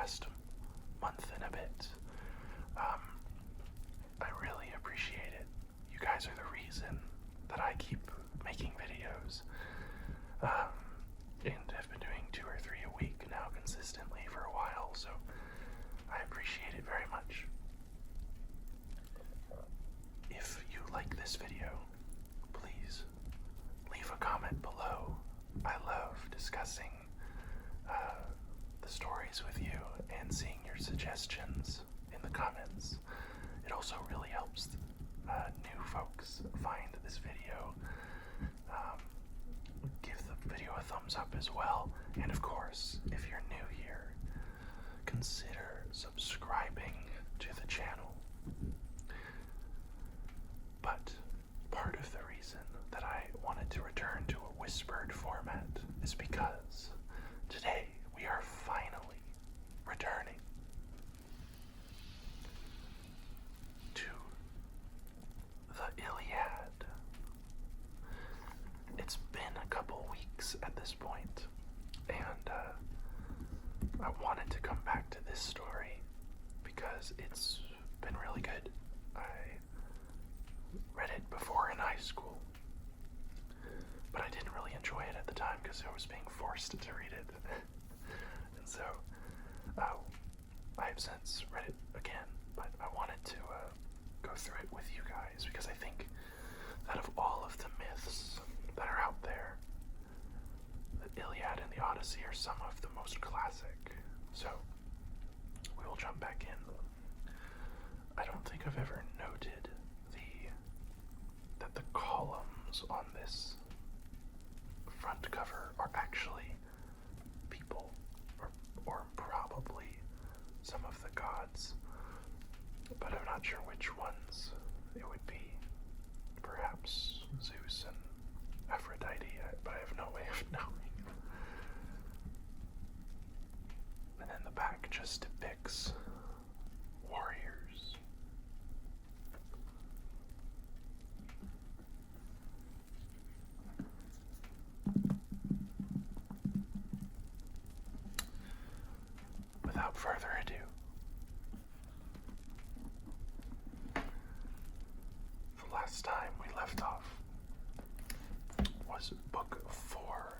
last month and a bit. I really appreciate it. You guys are the reason that I keep making videos, and have been doing 2 or 3 a week now consistently for a while, so I appreciate it very much. If you like this video, please leave a comment below. I love discussing the stories with you and seeing your suggestions in the comments. It also really helps new folks find this video. Give the video a thumbs up as well, and of course, if you're new here, consider subscribing to the channel. But part of the reason that I wanted to return to a whispered format is because today we are finally returning to the Iliad. It's been a couple weeks at this point, and I wanted to come back to this story because it's been really good. I read it before in high school, but I didn't really enjoy it at the time because I was being forced to read it. And so I have since read it again, but I wanted to go through it with you guys because I think that of all of the myths that are out there, the Iliad and the Odyssey are some of the most classic. So we will jump back in. I don't think I've ever noted that the columns on this front cover are actually people, or probably some of the gods, but I'm not sure which ones it would be. Perhaps Zeus and Aphrodite, but I have no way of knowing. And then the back just depicts warriors. Without further ado, the last time we left off was book 4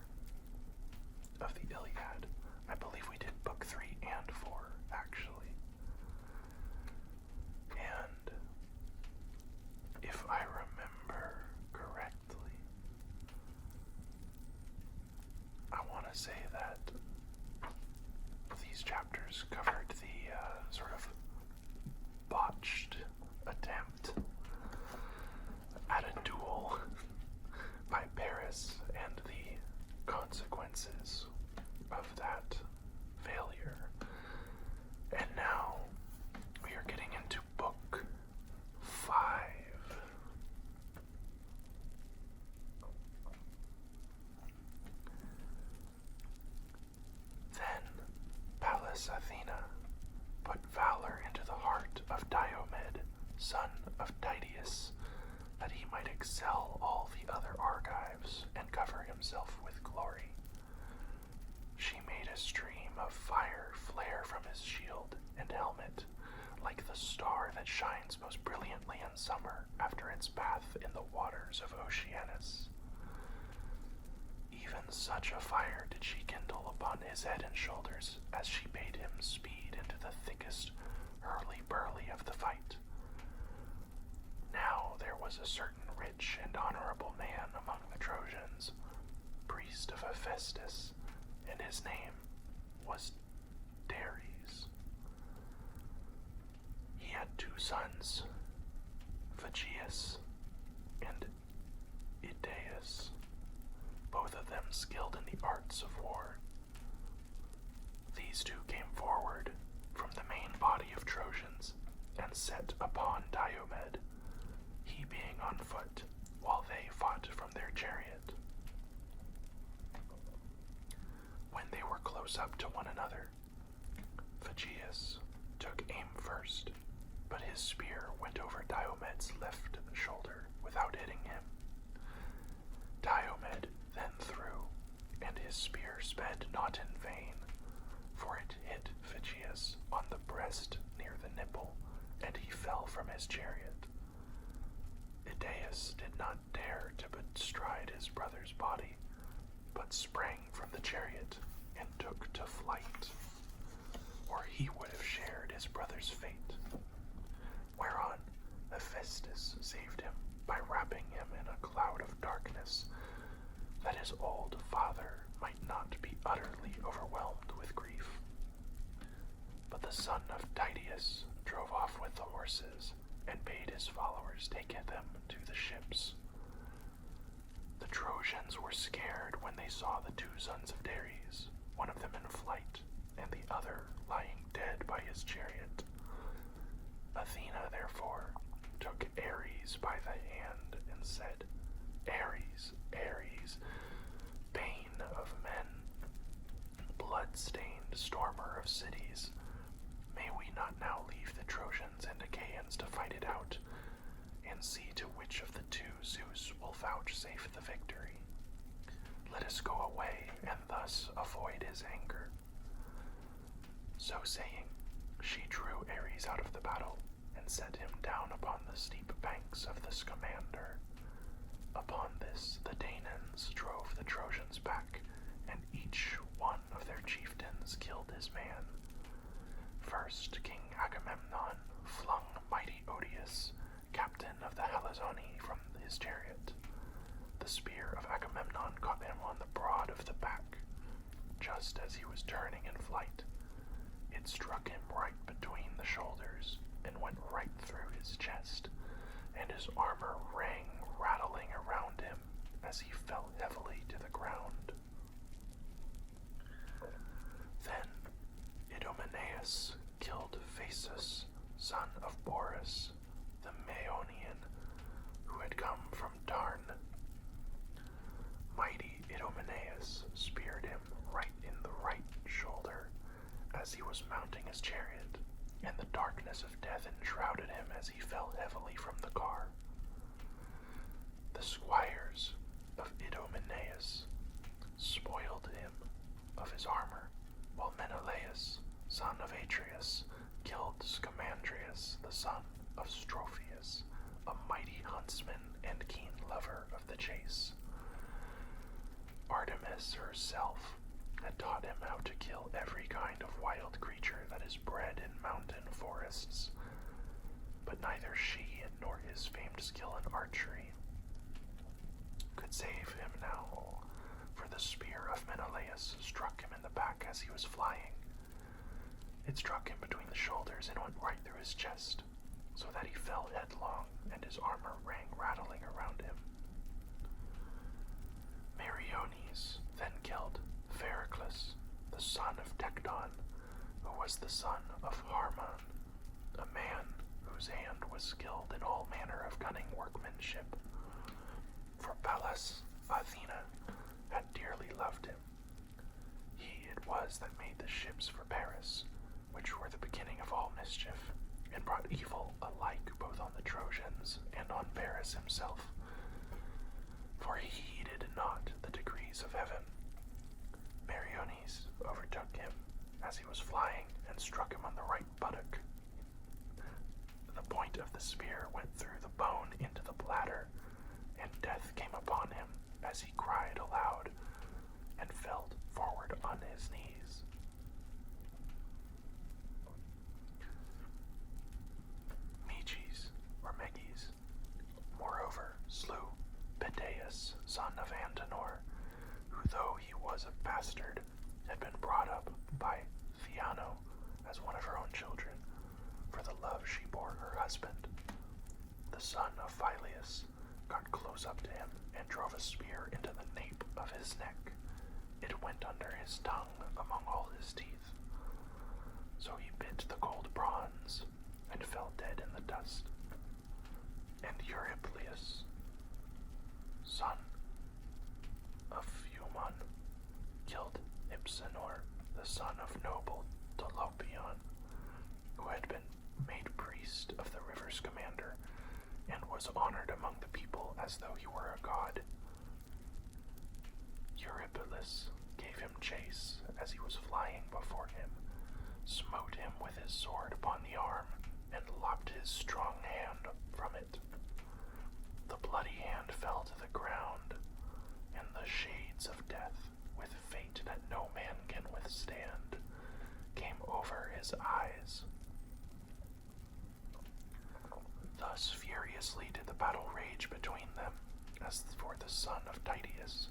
of the Iliad. I believe we did book 3 and 4, actually. And if I remember correctly, I want to say that these chapters covered the sort of botched attempt at a duel by Paris and the consequences of that failure. And now we are getting into book 5. Then Pallas Athena put valor into the heart of Diomed, son of Tydeus, that he might excel all the other Argives and cover himself with glory. She made a stream of fire flare from his shield and helmet, like the star that shines most brilliantly in summer after its bath in the waters of Oceanus. Even such a fire did she kindle upon his head and shoulders as she bade him speed into the thickest hurly-burly of the fight. Now there was a certain rich and honorable man among the Trojans, priest of Hephaestus, and his name was Dares. He had 2 sons, Phageus and Idaeus, both of them skilled in the arts of war. These 2 came forward from the main body of Trojans and set upon Diomed, he being on foot, while they fought from their chariot. When they were close up to one another, Phageus took aim first, but his spear went over Diomed's left shoulder without hitting him. Diomed then threw, and his spear sped not in vain, for it hit Phageus body, but sprang from the chariot and took to flight, or he would have shared his brother's fate. Whereon Hephaestus saved him by wrapping him in a cloud of darkness, that his old father might not be utterly overwhelmed with grief. But the son of Tydeus drove off with the horses and bade his followers take them to the ships. The Trojans were scared when they saw the two sons of Dares, one of them in flight and the other lying dead by his chariot. Athena, therefore, took Ares by the hand and said, Ares, Ares, bane of men, blood-stained stormer of cities, may we not now leave the Trojans and Achaeans to fight it out, and see to which of the two Zeus will vouchsafe the victory? Let us go away, and thus avoid his anger. So saying, she drew Ares out of the battle, and set him down upon the steep banks of the Scamander. Upon this the Danaans drove the Trojans back, and each one of their chieftains killed his man. First King Agamemnon flung mighty Odius, captain of the Halizoni, from his chariot. The spear of Agamemnon caught him on the broad of the back, just as he was turning in flight. It struck him right between the shoulders, and went right through his chest, and his armor rang rattling around him as he fell heavily to the ground. Then Idomeneus killed Phaesus, son of Boris, the Maeonian, who had come from Tarn. Mighty Idomeneus speared him right in the right shoulder as he was mounting his chariot, and the darkness of death enshrouded him as he fell heavily from the car. The squires of Idomeneus spoiled him of his armor, while Menelaus, son of Atreus, killed Scamandrius, the son of Strophius, a mighty huntsman and keen lover of the chase. Artemis herself had taught him how to kill every kind of wild creature that is bred in mountain forests, but neither she nor his famed skill in archery could save him now, for the spear of Menelaus struck him in the back as he was flying. It struck him between the shoulders and went right through his chest, so that he fell headlong, and his armor rang rattling around him. Meriones then killed Pheroclus, the son of Tecton, who was the son of Harmon, a man whose hand was skilled in all manner of cunning workmanship. For Pallas, Athena, had dearly loved him. He it was that made the ships for Paris, which were the beginning of all mischief, and brought evil alike both on the Trojans and on Paris himself. For he heeded not the decrees of heaven. Meriones overtook him as he was flying and struck him on the right buttock. The point of the spear went through the bone into the bladder, and death came upon him as he cried aloud and fell forward on his knees. Meges, or Meges, moreover, slew Pedaeus, son of Antenor, who, though he was a bastard, had been brought up by Theano as one of her own children, for the love she bore her husband. The son of Phyleus got close up to him and drove a spear into the nape of his neck. It went under his tongue among all his teeth. So he bit the cold bronze and fell dead in the dust. And Eurypylus, son of Phaemon, killed Hypsenor, the son of noble Dolopion, who had been made priest of the river's commander, and was honored among the people as though he were a god. Eurypylus gave him chase as he was flying before him, smote him with his sword upon the arm, and lopped his strong hand from it. The bloody hand fell to the ground, and the withstand came over his eyes. Thus furiously did the battle rage between them. As for the son of Tydeus,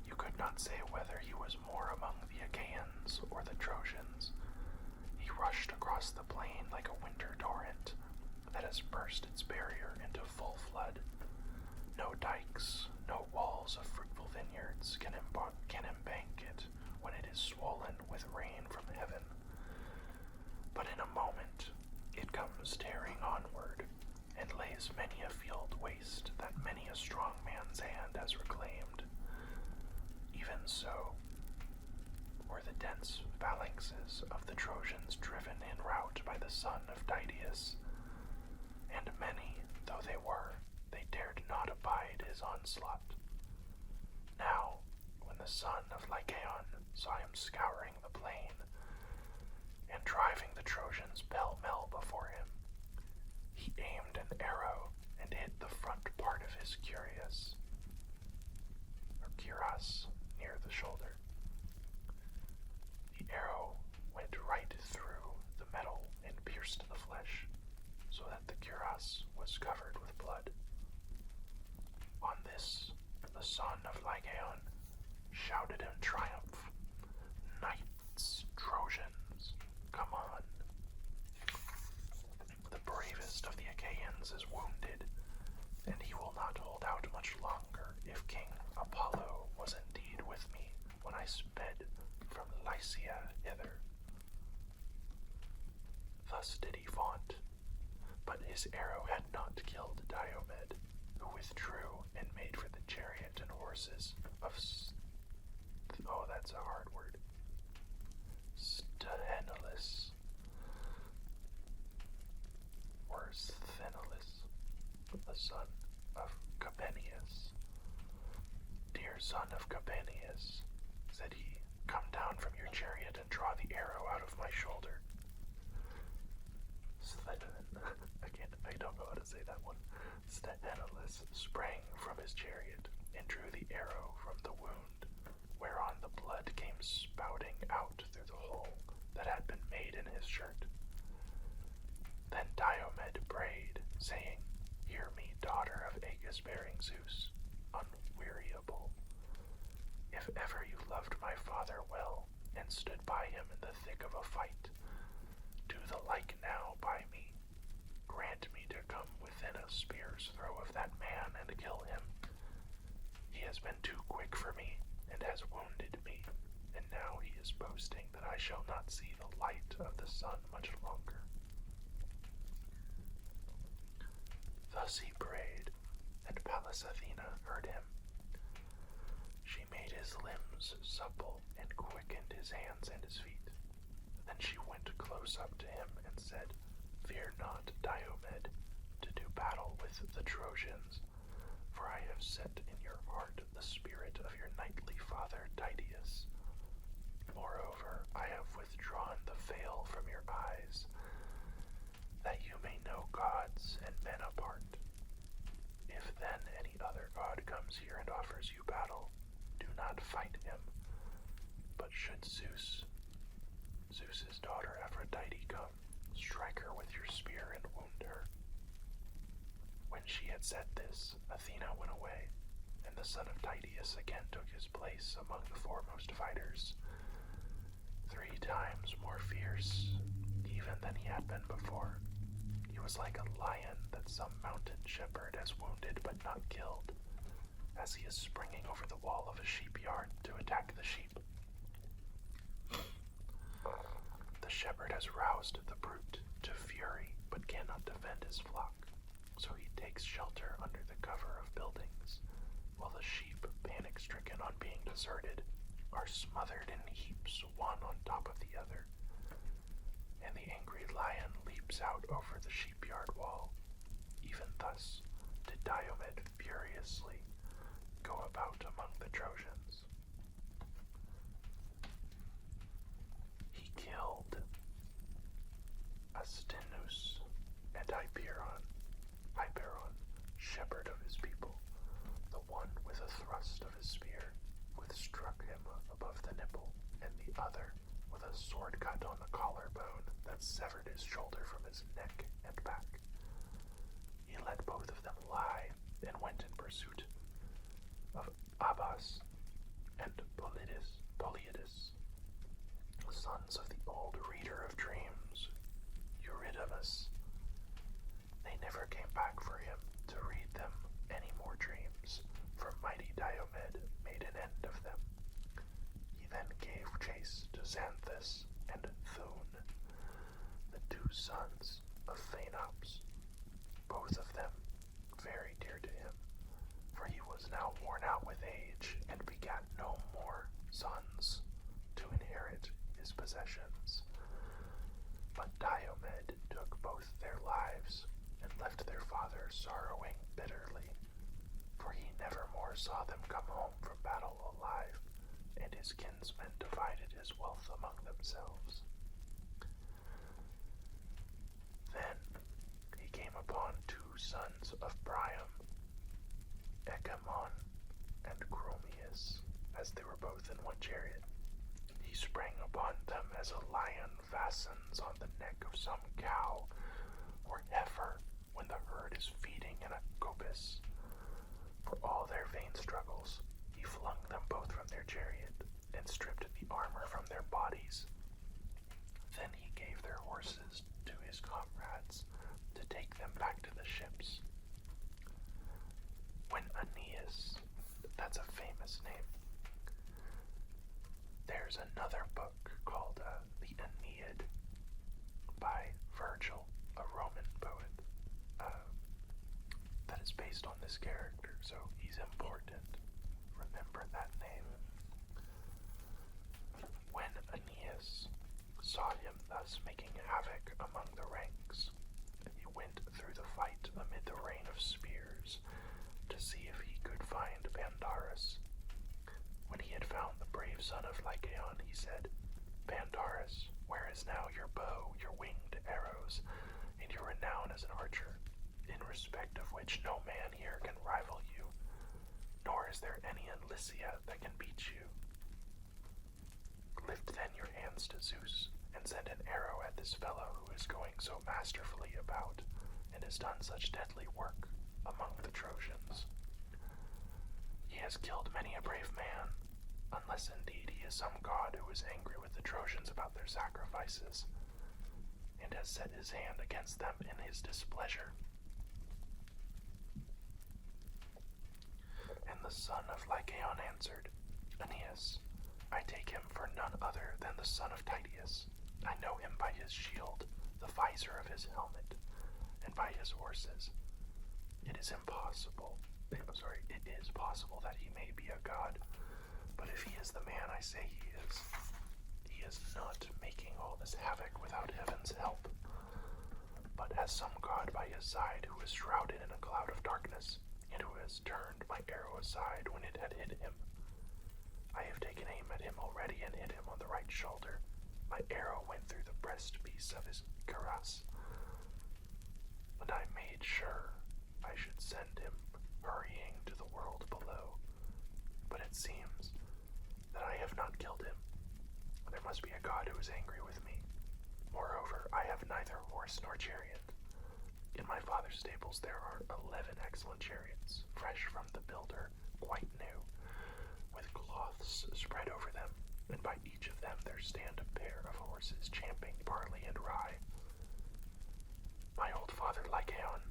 you could not say whether he was more among the Achaeans or the Trojans. He rushed across the plain like a winter torrent that has burst its barrier into full flood. No dikes, no walls of fruitful vineyards can embank it when it is swollen with rain from heaven. But in a moment it comes tearing onward, and lays many a field waste that many a strong man's hand has reclaimed. Even so were the dense phalanxes of the Trojans driven in rout by the son of Tydeus, and many though they were, they dared not abide his onslaught. Now, when the son of Lycaon saw him scouring the plain, and driving the Trojans pell-mell before him, he aimed an arrow and hit the front part of his cuirass, near the shoulder. The arrow went right through the metal and pierced the flesh, so that the cuirass was covered with blood. On this, the son of Lycaon shouted in triumph, "Knights, Trojans, come on!" The bravest of the Achaeans is wounded, and he will not hold out much longer if King Apollo was indeed with me when I sped from Lycia hither. Thus did he vaunt, but his arrow had not killed Diomed, who withdrew and made for the chariot and horses of that's a hard word. Sthenelus, or Sthenelus, the son of Capaneus. "Dear son of Capaneus," said he, "come down from your chariot and draw the arrow out of my shoulder." I don't know how to say that one. Sthenelus sprang from his chariot and drew the arrow from the wound, whereon the blood came spouting out through the hole that had been made in his shirt. Then Diomed prayed, saying, "Hear me, daughter of Aegis-bearing Zeus, unweariable. If ever you loved my father well, and stood by him in the thick of a fight, do the like now by me. Grant me to come within a spear's throw of that man and kill him. He has been too quick for me, and has wounded me, and now he is boasting that I shall not see the light of the sun much longer." Thus he prayed, and Pallas Athena heard him. She made his limbs supple and quickened his hands and his feet. Then she went close up to him and said, "Fear not, Diomed, to do battle with the Trojans, for I have set in your heart the spirit of your knightly father Tydeus. Moreover, I have withdrawn the veil from your eyes, that you may know gods and men apart. If then any other god comes here and offers you battle, do not fight him, but should Zeus's daughter Aphrodite come, strike her with your spear and wound her." When she had said this, Athena went away, and the son of Tydeus again took his place among the foremost fighters, 3 times more fierce even than he had been before. He was like a lion that some mountain shepherd has wounded but not killed, as he is springing over the wall of a sheep-yard to attack the sheep. The shepherd has roused the brute to fury, but cannot defend his flock, so he takes shelter under the cover of buildings, while the sheep, panic-stricken on being deserted, are smothered in heaps one on top of the other, and the angry lion leaps out over the sheep-yard wall. Even thus did Diomed furiously go about among the Trojans. He killed Astinus and Hyperon, shepherd of his people. The one with a thrust of his spear withstruck him above the nipple, and the other severed his shoulder from his neck and back. He let both of them lie and went in pursuit of Abbas and Polyidus, sons of the old reader of dreams, Eurydamas. They never came back for him to read them any more dreams, for mighty Diomedes made an end of them. He then gave chase to Xanthus and Thune, the two sons of Phaenops, both of them very dear to him, for he was now worn out with age and begat no more sons to inherit his possessions. But Diomedes took both their lives and left their father sorrowing bitterly, for he never more saw them come home from battle alive, and his kinsmen divided his wealth among themselves. Then he came upon two sons of Priam, Ecamon and Chromius, as they were both in one chariot. He sprang upon them as a lion fastens on the neck of some cow or heifer when the herd is feeding in a coppice. For all their vain struggles, he flung them both from their chariot and stripped the armor from their bodies. Then he gave their horses to his comrades to take them back to the ships. When Aeneas, that's a famous name. There's another book called the Aeneid by Virgil, a Roman poet, that is based on this character, so he's important. Remember that name. When Aeneas saw him thus making havoc among the ranks, he went through the fight amid the rain of spears to see if he could find Pandarus. When he had found the brave son of Lycaon, he said, "Pandarus, where is now your bow, your winged arrows, and your renown as an archer, in respect of which no man here can rival you, nor is there any in Lycia that can beat you? Lift then your hands to Zeus, and send an arrow at this fellow who is going so masterfully about, and has done such deadly work among the Trojans. He has killed many a brave man, unless indeed he is some god who is angry with the Trojans about their sacrifices, and has set his hand against them in his displeasure." And the son of Lycaon answered, "Aeneas, I take him for none other than the son of Tydeus. I know him by his shield, the visor of his helmet, and by his horses. It is possible that he may be a god, but if he is the man I say he is not making all this havoc without heaven's help, but has some god by his side who is shrouded in a cloud of darkness, and who has turned my arrow aside when it had hit him. I have taken aim at him already and hit him on the right shoulder. My arrow went through the breastpiece of his cuirass, and I made sure I should send him hurrying to the world below. But it seems that I have not killed him. There must be a god who is angry with me. Moreover, I have neither horse nor chariot. In my father's stables there are 11 excellent chariots, fresh from the builder, quite new, with cloths spread over them, and by each of them there stand a pair of horses champing barley and rye. My old father Lycaon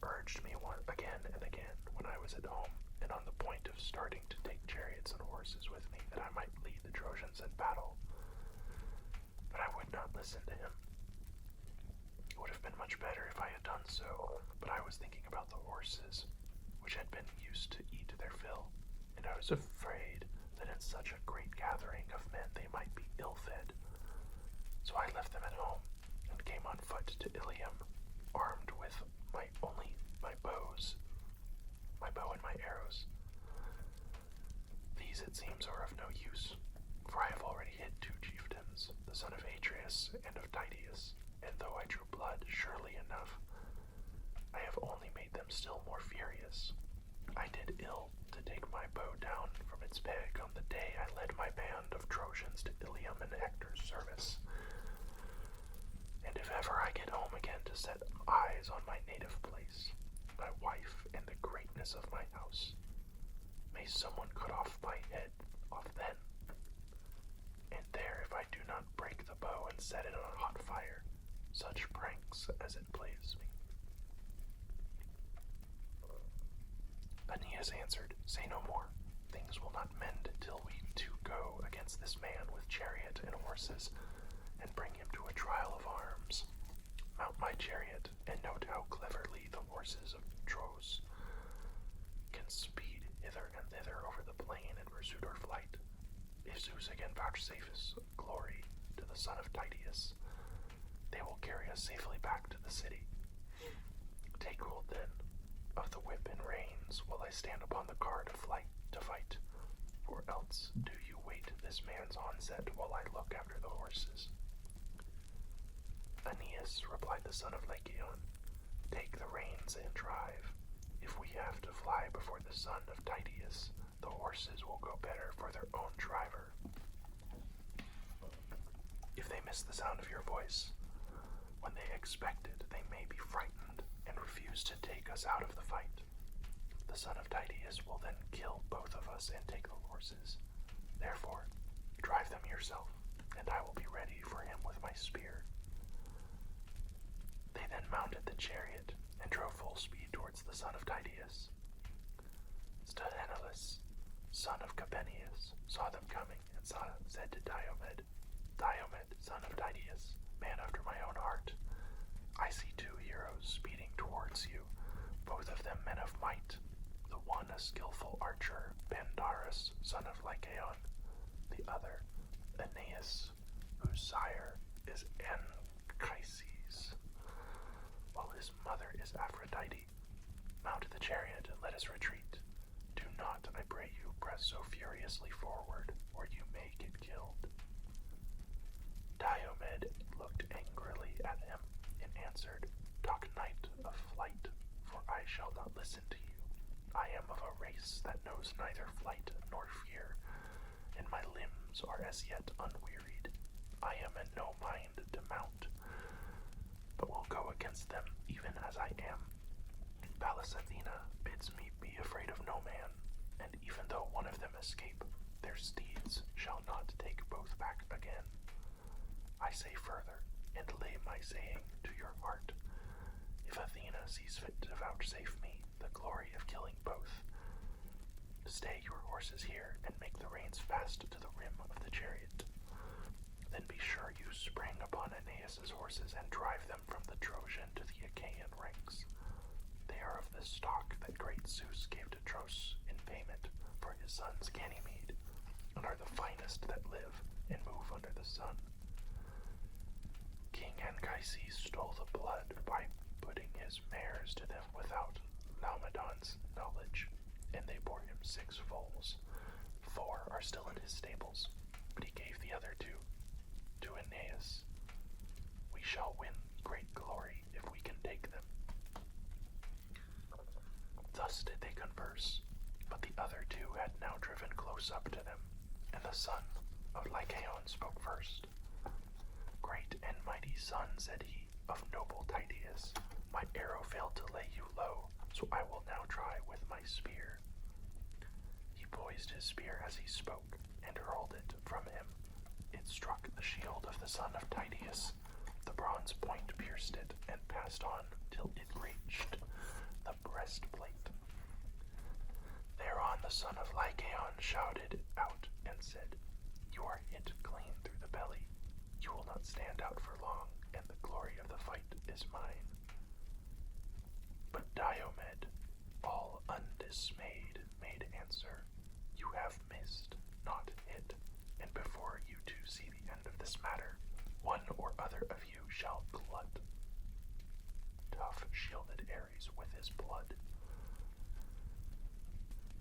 urged me again and again when I was at home and on the point of starting to take chariots and horses with me that I might lead the Trojans in battle. But I would not listen to him. It would have been much better if I had done so, but I was thinking about the horses, which had been used to eat their fill, and I was afraid that in such a great gathering of men they might be ill-fed. So I left them at home and came on foot to Ilium, armed with my bow and my arrows. These, it seems, are of no use, for I have already hit 2 chieftains, the son of Atreus and of Tydeus, and though I drew blood surely enough, I have only made them still more furious. I did ill to take my bow down from its peg on the day I led my band of Trojans to Ilium in Hector's service. And And if ever I get home again to set eyes on my native place, my wife, and the greatness of my house, may someone cut off my head off then. And there, if I do not break the bow and set it on a hot fire, such pranks as it plays me. Aeneas answered, Say no more. Things will not mend till we two go against this man with chariot and horses, and bring him to a trial of arms. Mount my chariot, and note how cleverly the horses of Trojans can speed hither and thither over the plain in pursuit or flight. If Zeus again vouchsafes glory to the son of Tydeus, they will carry us safely back to the city. Take hold, then, of the whip and reins while I stand upon the car to fight, or else do you wait this man's onset while I look after the horses. Aeneas, replied the son of Lycaon, take the reins and drive. If we have to fly before the son of Tydeus, the horses will go better for their own driver. If they miss the sound of your voice, when they expect it, they may be frightened and refuse to take us out of the fight. The son of Tydeus will then kill both of us and take the horses. Therefore, drive them yourself, and I will be ready for him with my spear. They then mounted the chariot and drove full speed towards the son of Tydeus. Sthenelus, son of Capeneus, saw them coming and said to Diomed, son of Tydeus, man after my own heart, I see two heroes speeding towards you, both of them men of might, the one a skillful archer, Pandarus, son of Lycaon, the other, Aeneas, whose sire is Anchises, while his mother is Aphrodite. Mount the chariot and let us retreat. Do not, I pray you, press so furiously forward, or you may get killed. Diomed looked angrily at him and answered, Talk not of flight, for I shall not listen to you. I am of a race that knows neither flight nor fear, and my limbs are as yet unwearied. I am in no mind to mount, but will go against them even as I am. Pallas Athena bids me be afraid of no man, and even though one of them escape, their steeds shall not take both back again. I say further, and lay my saying to your heart, if Athena sees fit to vouchsafe me the glory of killing both, stay your horses here and make the reins fast to the rim of the chariot. Then be sure you spring upon Aeneas's horses and drive them from the Trojan to the Achaean ranks. They are of the stock that great Zeus gave to Tros in payment for his sons Ganymede, and are the finest that live and move under the sun. King Anchises stole the blood by putting his mares to them without Laomedon's knowledge, and they bore him 6 foals. 4 are still in his stables, but he gave the other 2 to Aeneas. We shall win great glory if we can take them. Thus did they converse, but the other 2 had now driven close up to them, and the son of Lycaon spoke first. Great and mighty son, said he, of noble Tydeus, my arrow failed to lay you low, so I will now try with my spear. He poised his spear as he spoke, and hurled it from him. It struck the shield of the son of Tydeus. The bronze point pierced it, and passed on till it reached the breastplate. Thereon the son of Lycaon shouted out and said, You are hit clean through the belly. You will not stand out for long, and the glory of the fight is mine. But Diomed, all undismayed, made answer, You have missed, not hit, and before you 2 see the end of this matter, one or other of you shall glut. Tough shielded Ares with his blood.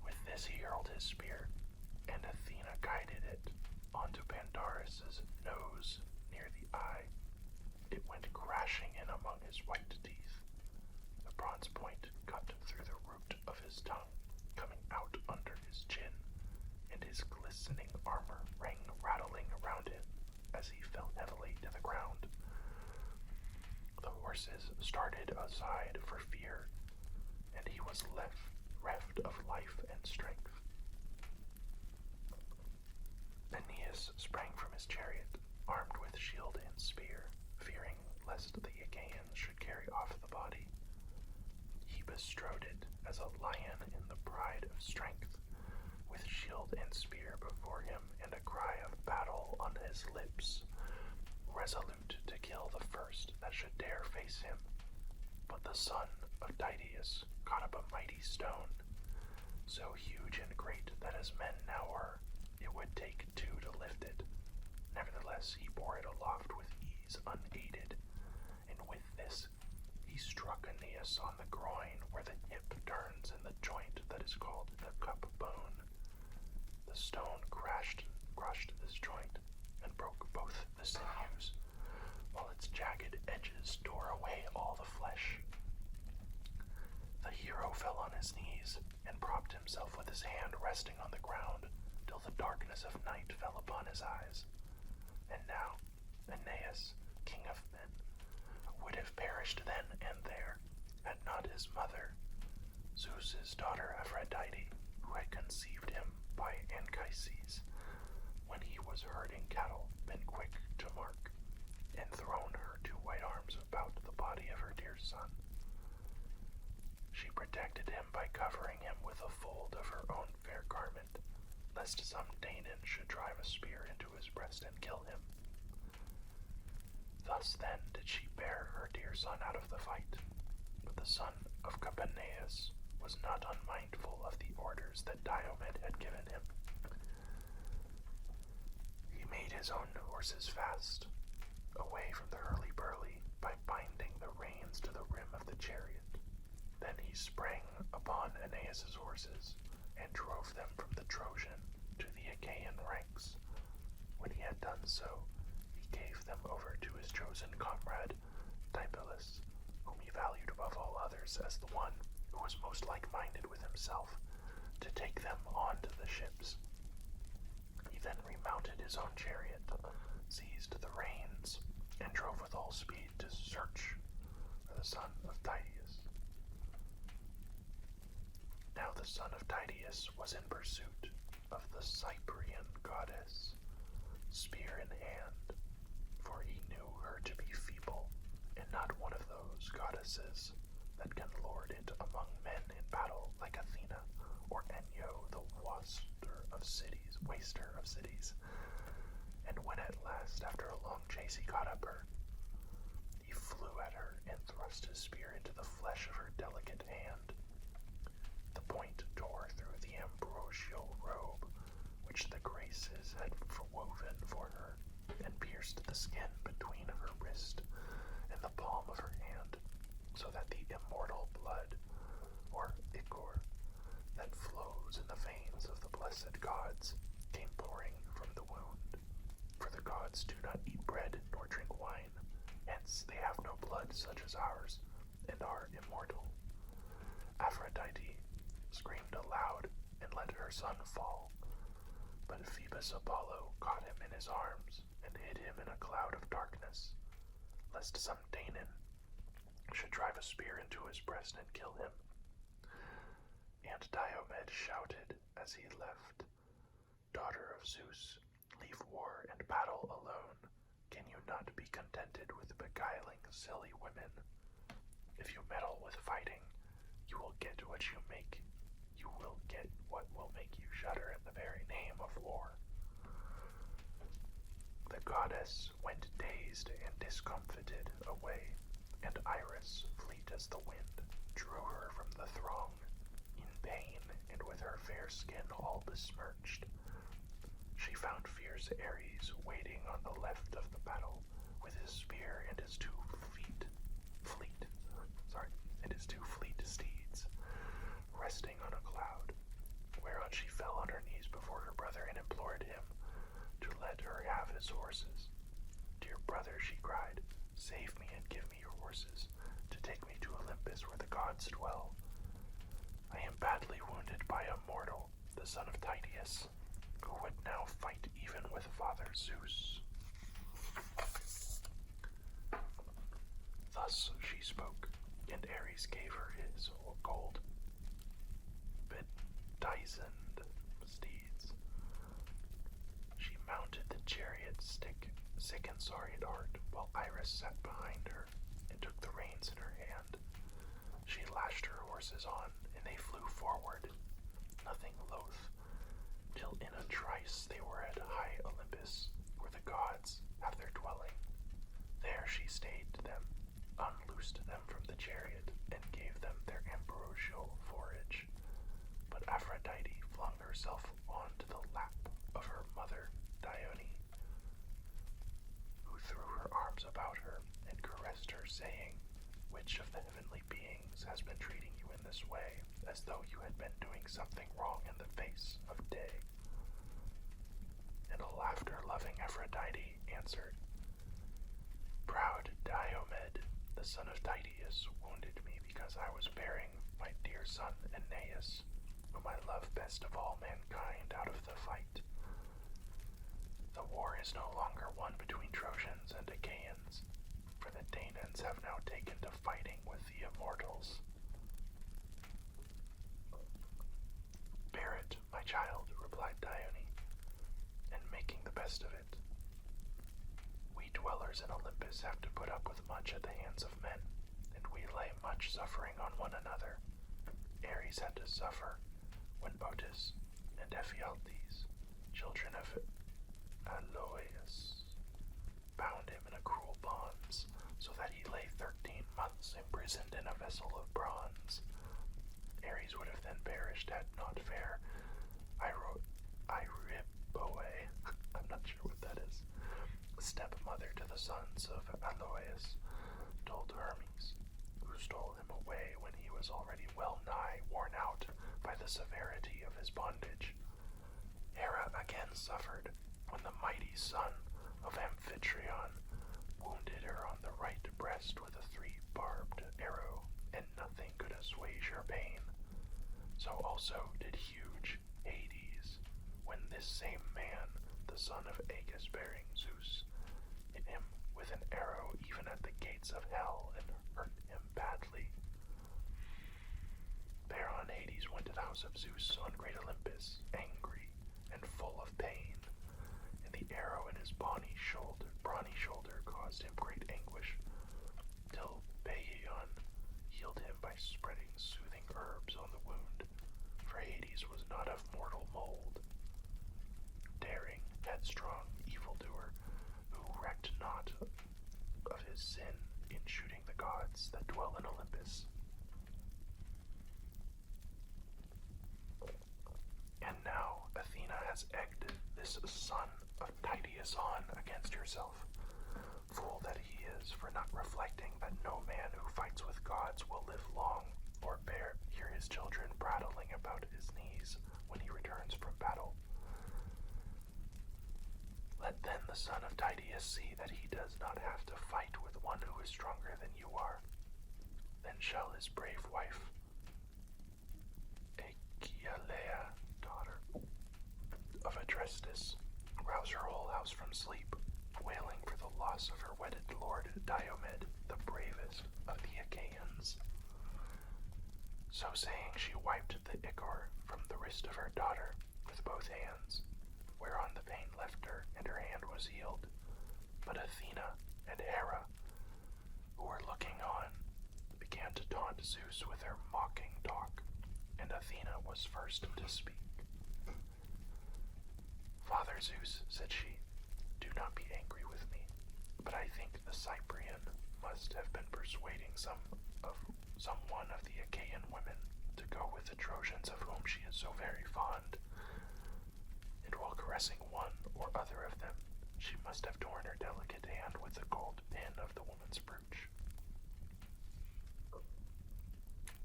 With this he hurled his spear, and Athena guided it onto Pandarus's nose near the eye. It went crashing in among his white teeth. The bronze point cut through the root of his tongue, coming out under his chin, and his glistening armor rang rattling around him as he fell heavily to the ground. horses started aside for fear, and he was reft of life and strength. Aeneas sprang from his chariot, armed with shield and spear, fearing lest the Achaeans should carry off the body. He bestrode it as a lion in the pride of strength, with shield and spear before him and a cry of battle on his lips, resolute to kill the first that should dare face him. But the son of Diomedes caught up a mighty stone, so huge and great that as men now were, it would take two to lift it. Nevertheless, he bore it aloft with ease unaided, and with this he struck Aeneas on the groin where the hip turns in the joint that is called the cup bone. The stone crushed this joint and broke both the sinews, while its jagged edges tore away all the flesh. The hero fell on his knees and propped himself with his hand resting on the ground till the darkness of night fell upon his eyes. And now Aeneas, king of men, would have perished then and there, had not his mother, Zeus's daughter Aphrodite, who had conceived him by Anchises, when he was herding cattle, been quick to mark, and thrown her two white arms about the body of her dear son. She protected him by covering him with a fold of her own fair garment, lest some Danaan should drive a spear into his breast and kill him. Thus then did she bear her dear son out of the fight, but the son of Aeneas was not unmindful of the orders that Diomedes had given him. He made his own horses fast, away from the hurly-burly, by binding the reins to the rim of the chariot. Then he sprang upon Aeneas's horses, and drove them from the Trojan to the Achaean ranks. When he had done so, he gave them over to his chosen comrade, Diomedes, whom he valued above all others as the one who was most like-minded with himself, to take them on to the ships. He then remounted his own chariot, seized the reins, and drove with all speed to search for the son of Diomedes. Now the son of Diomedes was in pursuit of the Cyprian goddess, spear in hand, for he knew her to be feeble, and not one of those goddesses that can lord it among men in battle like Athena, or Enyo, the waster of cities. And when at last, after a long chase, he caught up her, he flew at her and thrust his spear into the flesh of her delicate hand. The point tore through the ambrosial robe which the Graces had woven for her, and pierced the skin between her wrist and the palm of her hand, so that the immortal blood, or ichor, that flows in the veins of the blessed gods, came pouring from the wound. For the gods do not eat bread nor drink wine, hence they have no blood such as ours, and are immortal. Aphrodite screamed aloud and let her son fall, but Phoebus Apollo caught him in his arms and hid him in a cloud of darkness, lest some Danaan should drive a spear into his breast and kill him. And Diomedes shouted as he left, "Daughter of Zeus, leave war and battle alone. Can you not be contented with beguiling silly women? If you meddle with fighting, you will get what you make. You will get what will make you shudder at the very name of war." The goddess went dazed and discomfited away, and Iris, fleet as the wind, drew her from the throng, in pain and with her fair skin all besmirched. She found fierce Ares waiting on the left of the battle, with his spear and his two fleet steeds, resting on a cloud, whereon she fell on her knees before her brother and implored him to let her have his horses. "Dear brother," she cried, "save me and give me your horses, to take me to Olympus where the gods dwell. I am badly wounded by a mortal, the son of Tydeus, who would now fight even with Father Zeus." Thus she sick and sorry at heart, while Iris sat behind her and took the reins in her hand. She lashed her horses on, and they flew forward, nothing loath, till in a trice they were at high Olympus, where the gods have their dwelling. There she stayed them, unloosed them from the chariot, and gave them their ambrosial forage. But Aphrodite flung herself onto the lap of her mother, Dione, who threw her arms about her and caressed her, saying, "Which of the heavenly beings has been treating you in this way, as though you had been doing something wrong in the face of day?" And a laughter-loving Aphrodite answered, "Proud Diomed, the son of Tydeus, wounded me because I was bearing my dear son Aeneas, whom I love best of all mankind, out of the fight. The war is no longer one between Trojans and Achaeans, for the Danaans have now taken to fighting with the immortals." "Bear it, my child," replied Dione, "and making the best of it. We dwellers in Olympus have to put up with much at the hands of men, and we lay much suffering on one another. Ares had to suffer when Otis and Ephialtes, children of Aloeus, bound him in a cruel bonds, so that he lay 13 months imprisoned in a vessel of bronze. Ares would have then perished had not fair Eiriboe, I'm not sure what that is, stepmother to the sons of Aloeus, told Hermes, who stole him away when he was already well nigh worn out by the severity of his bondage. Hera again suffered when the mighty son of Amphitryon wounded her on the right breast with a 3-barbed arrow, and nothing could assuage her pain. So also did huge Hades, when this same man, the son of Aegis-bearing Zeus, hit him with an arrow even at the gates of hell and hurt him badly. Thereon Hades went to the house of Zeus on great Olympus, angry and full of pain, and the arrow in his brawny shoulder caused him great anguish, till Paeon healed him by spreading soothing herbs on the wound, for Hades was not of mortal mold. Daring, headstrong, evildoer, who recked not of his sin in shooting the gods that dwell in Olympus. And now Athena has egged this son of Tydeus on against yourself. Fool that he is, for not reflecting that no man who fights with gods will live long, or hear his children prattling about his knees when he returns from battle. Let then the son of Tydeus see that he does not have to fight with one who is stronger than you are. Then shall his brave wife, Aegialea, daughter of Adrestus, rouse her whole house from sleep, wailing for the loss of her wedded lord Diomed, the bravest of the Achaeans." So saying, she wiped the ichor from the wrist of her daughter with both hands, whereon the pain left her, and her hand was healed. But Athena and Hera, who were looking on, began to taunt Zeus with their mocking talk, and Athena was first to speak. "Father Zeus," said she, "do not be angry with me, but I think the Cyprian must have been persuading someone of the Achaean women to go with the Trojans of whom she is so very fond, and while caressing one or other of them, she must have torn her delicate hand with the gold pin of the woman's brooch."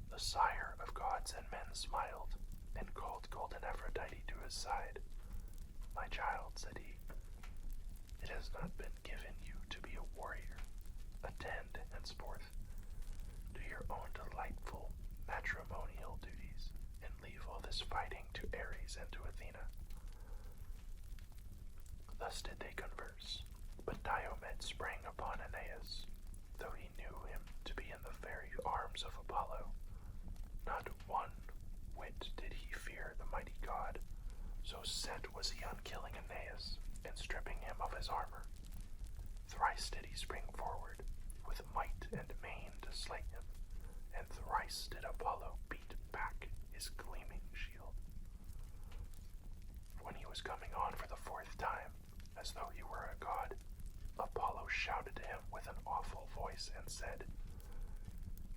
The sire of gods and men smiled, and called golden Aphrodite to his side. "My child," said he, "it has not been given you to be a warrior. Attend henceforth to your own delightful matrimonial duties, and leave all this fighting to Ares and to Athena." Thus did they converse, but Diomed sprang upon Aeneas, though he knew him to be in the very arms of Apollo. Not one whit did he fear the mighty god, so set was he on killing Aeneas and stripping him of his armor. thrice did he spring forward, with might and main to slay him, and thrice did Apollo beat back his gleaming shield. When he was coming on for the fourth time, as though he were a god, Apollo shouted to him with an awful voice and said,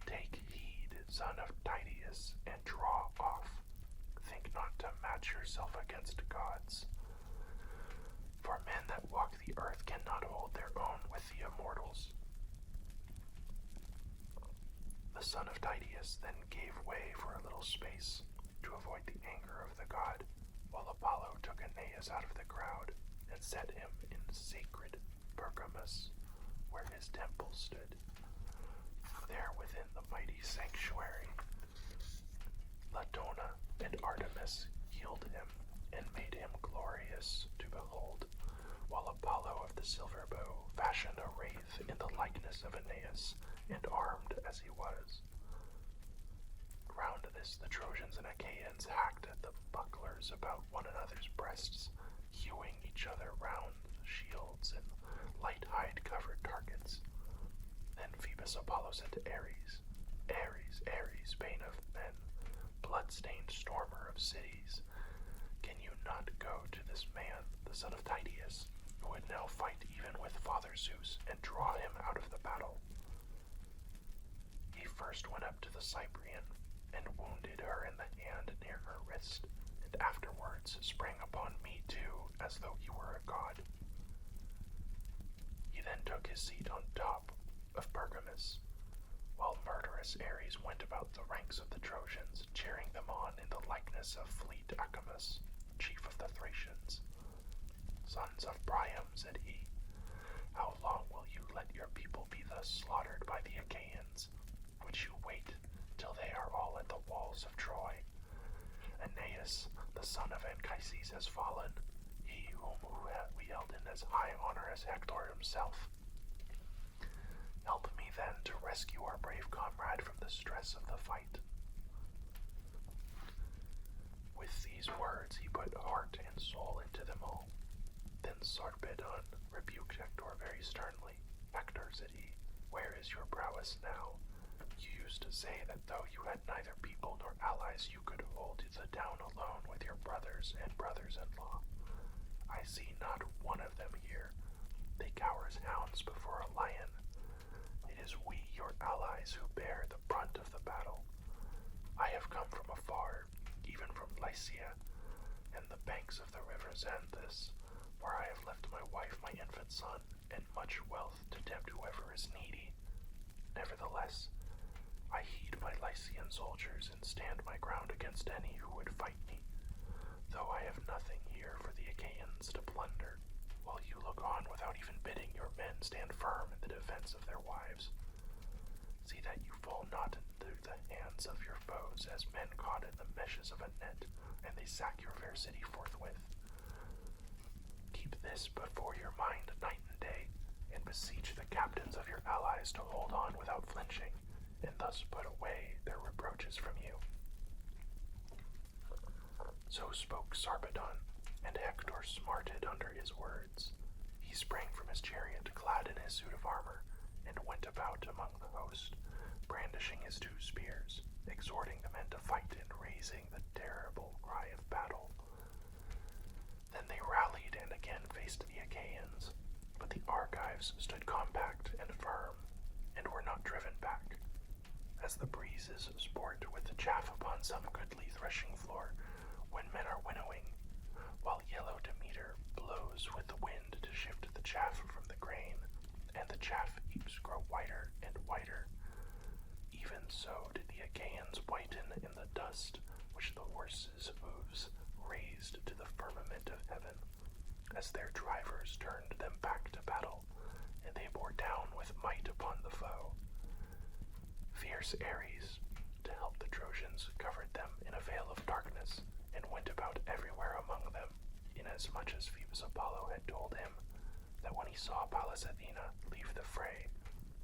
"Take heed, son of Tydeus, and draw off. Think not to match yourself against gods. For men that walk the earth cannot hold their own with the immortals." The son of Tydeus then gave way for a little space to avoid the anger of the god, while Apollo took Aeneas out of the crowd and set him in sacred Pergamus, where his temple stood. There within the mighty sanctuary, Latona and Artemis healed him and made him glorious to behold, while Apollo of the silver bow fashioned a wraith in the likeness of Aeneas, and armed as he was. Round this the Trojans and Achaeans hacked at the bucklers about one another's breasts, hewing each other round the shields and light hide-covered targets. Then Phoebus Apollo said to Ares, "Ares, Ares, bane of men, blood-stained stormer of cities, can you not go to this man, the son of Tydeus, who would now fight even with Father Zeus, and draw him out of the battle?" He first went up to the Cyprian, and wounded her in the hand near her wrist, and afterwards sprang upon me too, as though he were a god. He then took his seat on top of Pergamus, while murderous Ares went about the ranks of the Trojans, cheering them on in the likeness of fleet Acamas, chief of the Thracians. "Sons of Priam," said he, "how long will you let your people be thus slaughtered by the Achaeans? Would you wait till they are all at the walls of Troy? Aeneas, the son of Anchises, has fallen, he whom we held in as high honor as Hector himself. Help me then to rescue our brave comrade from the stress of the fight." With these words he put heart and soul into them all. Then Sarpedon rebuked Hector very sternly. "Hector," said he, "where is your prowess now? You used to say that though you had neither people nor allies, you could hold the town alone with your brothers and brothers-in-law. I see not one of them here. They cower as hounds before a lion. It is we, your allies, who bear the brunt of the battle. I have come from afar, even from Lycia, and the banks of the river Xanthus, where I have left my wife, my infant son, and much wealth to tempt whoever is needy. Nevertheless, I heed my Lycian soldiers and stand my ground against any who would fight me, though I have nothing here for the Achaeans to plunder, while you look on without even bidding your men stand firm in the defense of their wives. See that you fall not into the hands of your foes as men caught in the meshes of a net, and they sack your fair city forthwith. Keep this before your mind night and day, and beseech the captains of your allies to hold on without flinching, and thus put away their reproaches from you." So spoke Sarpedon, and Hector smarted under his words. He sprang from his chariot, clad in his suit of armor, and went about among the host, brandishing his two spears, exhorting the men to fight and raising the terrible cry of battle. Then they rallied and again faced the Achaeans, but the Argives stood compact and firm, and were not driven back. As the breezes sport with the chaff upon some goodly threshing floor, when men are winnowing, while yellow Demeter blows with the wind to shift the chaff from the grain, and the chaff heaps grow whiter and whiter, even so did the Achaeans whiten in the dust which the horses' hooves raised to the firmament of heaven, as their drivers turned them back to battle, and they bore down with might upon the foe. Fierce Ares, to help the Trojans, covered them in a veil of darkness, and went about everywhere among them, inasmuch as Phoebus Apollo had told him that when he saw Pallas Athena leave the fray,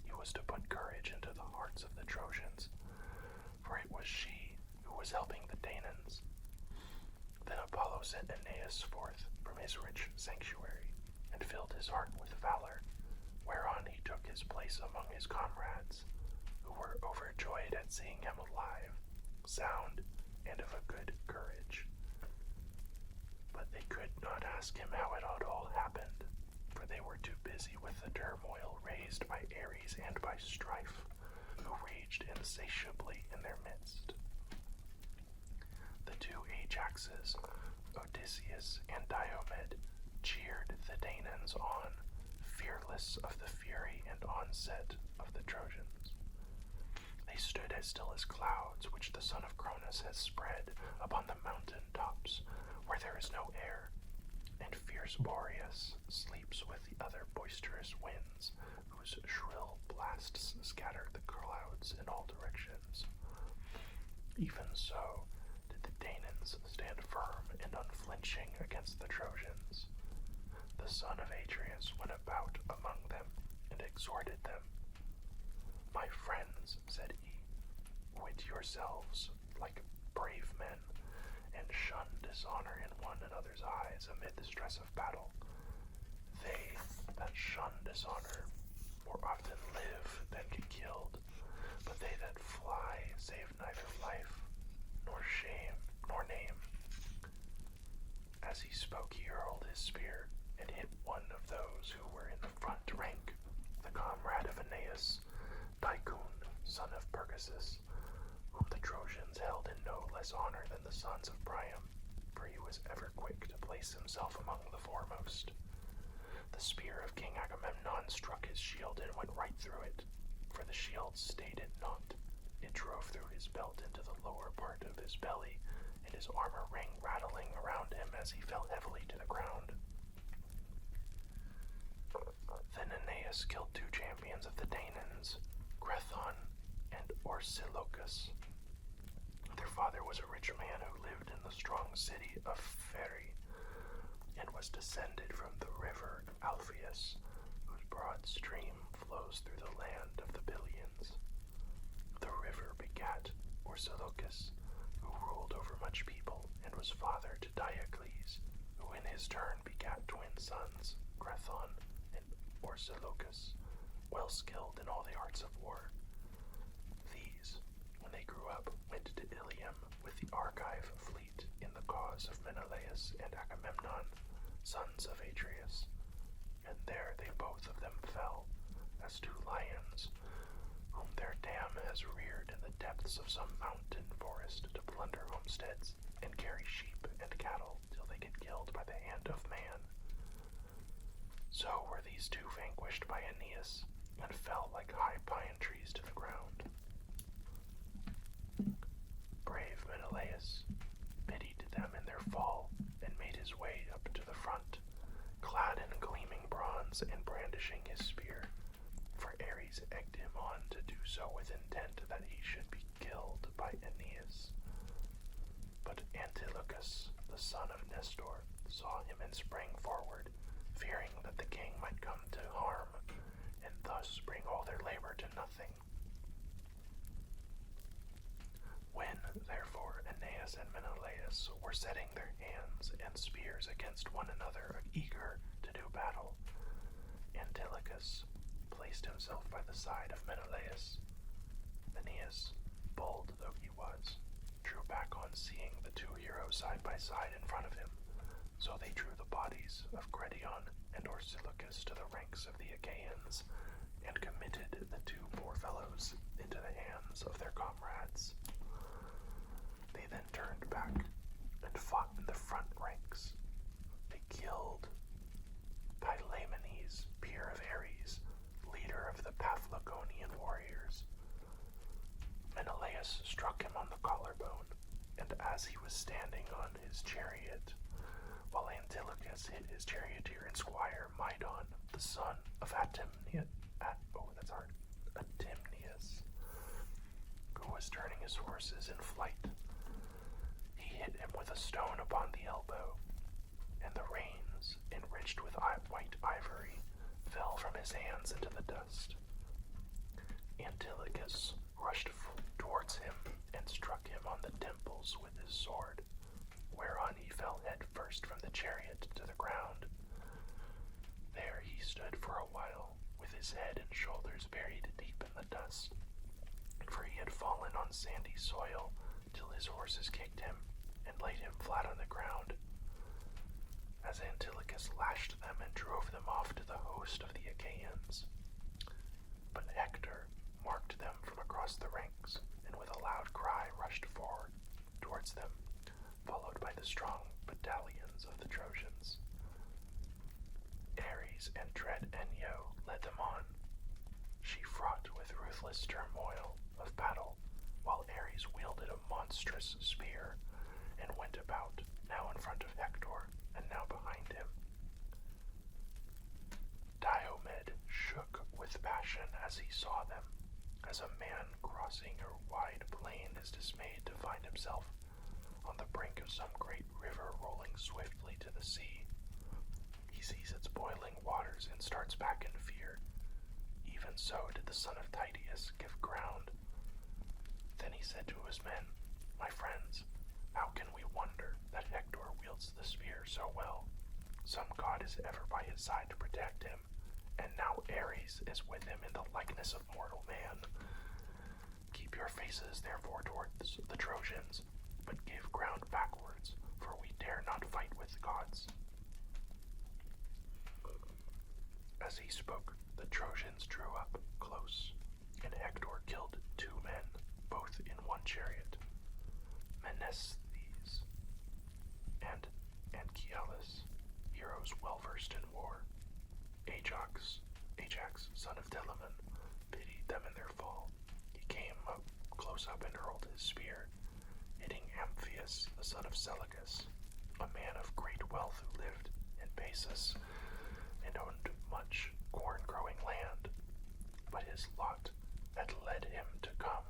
he was to put courage into the hearts of the Trojans, for it was she who was helping the Danaans. Then Apollo sent Aeneas forth from his rich sanctuary, and filled his heart with valor, his place among his comrades, who were overjoyed at seeing him alive, sound, and of a good courage. But they could not ask him how it had all happened, for they were too busy with the turmoil raised by Ares and by strife, who raged insatiably in their midst. The two Ajaxes, Odysseus and Diomedes, cheered the Danaans on, fearless of the fury and onset of the Trojans. They stood as still as clouds which the son of Cronus has spread upon the mountain tops, where there is no air, and fierce Boreas sleeps with the other boisterous winds, whose shrill blasts scatter the clouds in all directions. Even so did the Danaans stand firm and unflinching against the Trojans. The son of Atreus went about among them and exhorted them. "My friends," said he, "wit yourselves like brave men, and shun dishonor in one another's eyes amid the stress of battle. They that shun dishonor more often live than get killed, but they that fly save neither life, nor shame, nor name." As he spoke, he hurled his spear and hit one of those who were in the front rank, the comrade of Aeneas, Tycoon, son of Pergasus, whom the Trojans held in no less honor than the sons of Priam, for he was ever quick to place himself among the foremost. The spear of King Agamemnon struck his shield and went right through it, for the shield stayed it not. It drove through his belt into the lower part of his belly, and his armor rang rattling around him as he fell heavily to the ground. Then Aeneas killed two champions of the Danaans, Grethon and Orsilochus. Their father was a rich man who lived in the strong city of Fray, and was descended from the river Alpheus, whose broad stream flows through the land of the Pylians. The river begat Orsilochus, who ruled over much people, and was father to Diocles, who in his turn begat twin sons, Grethon and Orsilochus, well skilled in all the arts of war. These, when they grew up, went to Ilium with the Argive fleet in the cause of Menelaus and Agamemnon, sons of Atreus, and there they both of them fell, as two lions, whom their dam has reared in the depths of some mountain forest to plunder homesteads and carry sheep and cattle till they get killed by the hand of man. So were these two vanquished by Aeneas, and fell like high pine trees to the ground. Brave Menelaus pitied them in their fall, and made his way up to the front, clad in gleaming bronze and brandishing his spear, for Ares egged him on to do so with intent that he should be killed by Aeneas. But Antilochus, the son of Nestor, saw him and sprang forward, fearing that the king might come to harm, and thus bring all their labor to nothing. When, therefore, Aeneas and Menelaus were setting their hands and spears against one another, eager to do battle, Antilochus placed himself by the side of Menelaus. Aeneas, bold though he was, drew back on seeing the two heroes side by side in front of him, so they drew the bodies of Gredion and Orsilochus to the ranks of the Achaeans, and committed the two poor fellows into the hands of their comrades. They then turned back and fought in the front ranks. They killed Pylaemenes, peer of Ares, leader of the Paphlagonian warriors. Menelaus struck him on the collarbone, and as he was standing on his chariot, while Antilochus hit his charioteer and squire Mydon, the son of Atimneus, who was turning his horses in flight. He hit him with a stone upon the elbow, and the reins, enriched with white ivory, fell from his hands into the dust. Antilochus rushed towards him and struck him on the temples with his sword, whereon he fell head first from the chariot to the ground. There he stood for a while, with his his head and shoulders buried deep in the dust, for he had fallen on sandy soil till his horses kicked him and laid him flat on the ground. As Antilochus lashed them and drove them off to the host of the Achaeans. But Hector marked them from across the ranks, and with a loud cry rushed forward towards them, followed by the strong battalions of the Trojans. Ares and dread Enyo led them on, she fraught with ruthless turmoil of battle, while Ares wielded a monstrous spear and went about, now in front of Hector and now behind him. Diomedes shook with passion as he saw them, as a man crossing a wide plain is dismayed to find himself on the brink of some great river rolling swiftly to the sea. He sees its boiling waters and starts back in fear. Even so did the son of Tydeus give ground. Then he said to his men, "My friends, how can we wonder that Hector wields the spear so well? Some god is ever by his side to protect him, and now Ares is with him in the likeness of mortal man. Keep your faces therefore towards the Trojans, but give ground backwards, for we dare not fight with gods." As he spoke, the Trojans drew up close, and Hector killed 2 men, both in one chariot, Menestheus and Anchialus, heroes well versed in war. Ajax, son of Telamon, pitied them in their fall. He came up close up and hurled his spear, hitting Amphius, the son of Seleucus, a man of great wealth who lived in Paesus and owned much corn-growing land. But his lot had led him to come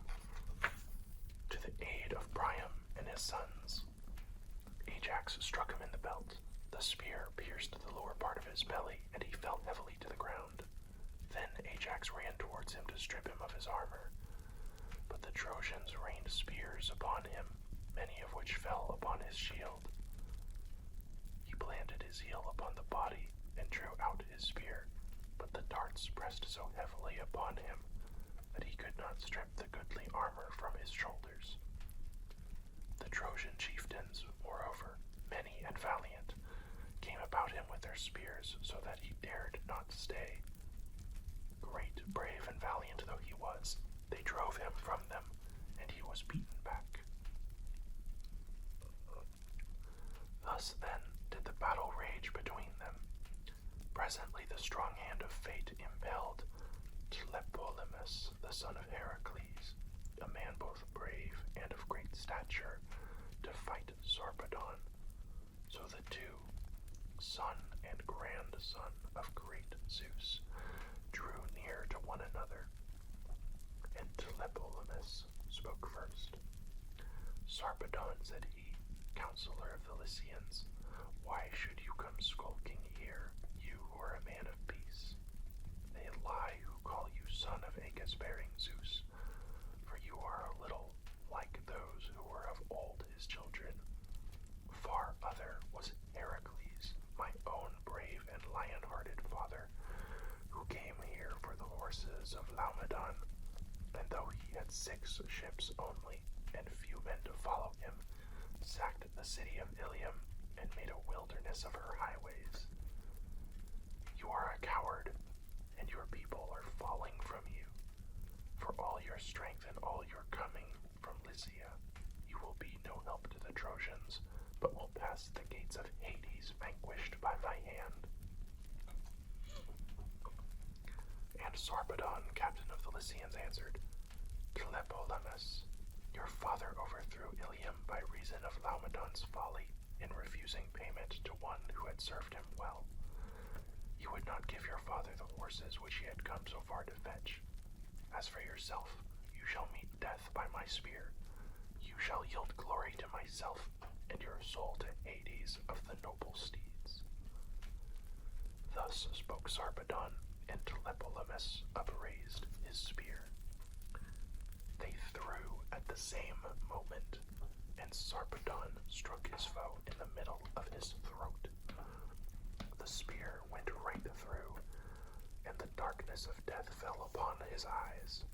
to the aid of Priam and his sons. Ajax struck him in the belt. The spear pierced the lower part of his belly, and he fell heavily to the ground. Then Ajax ran towards him to strip him of his armor. But the Trojans rained spears upon him, many of which fell upon his shield. He planted his heel upon the body and drew out his spear, but the darts pressed so heavily upon him that he could not strip the goodly armor from his shoulders. The Trojan chieftains, moreover, many and valiant, came about him with their spears, so that he dared not stay. Great, brave, and valiant though he was, they drove him from them, and he was beaten back. Thus then did the battle rage between them. Presently the strong hand of fate impelled Tlepolemus, the son of Heracles, a man both brave and of great stature, to fight Sarpedon. So the 2, son and grandson of great Zeus, drew near to one another, and Tlepolemus spoke first. "Sarpedon," said he, "counselor of the Lycians, why should you come skulking here, you who are a man of peace? They lie who call you son of Aegis-bearing Zeus, for you are a little like those who were of old his children. Far other was Heracles, my own brave and lion-hearted father, who came here for the horses of Laomedon, and though he had 6 ships only, and few men to follow him, sacked the city of Ilium, and made a wilderness of her highways. You are a coward, and your people are falling from you. For all your strength and all your coming from Lycia, you will be no help to the Trojans, but will pass the gates of Hades vanquished by my hand." And Sarpedon, captain of the Lycians, answered, "Tlepolemus, your father overthrew Ilium by reason of Laomedon's folly in refusing payment to one who had served him well. He would not give your father the horses which he had come so far to fetch. As for yourself, you shall meet death by my spear. You shall yield glory to myself, and your soul to Hades of the noble steeds." Thus spoke Sarpedon, and Tlepolemus upraised his spear. They threw at the same moment, and Sarpedon struck his foe in the middle of his throat. The spear went right through, and the darkness darkness of death fell upon his eyes.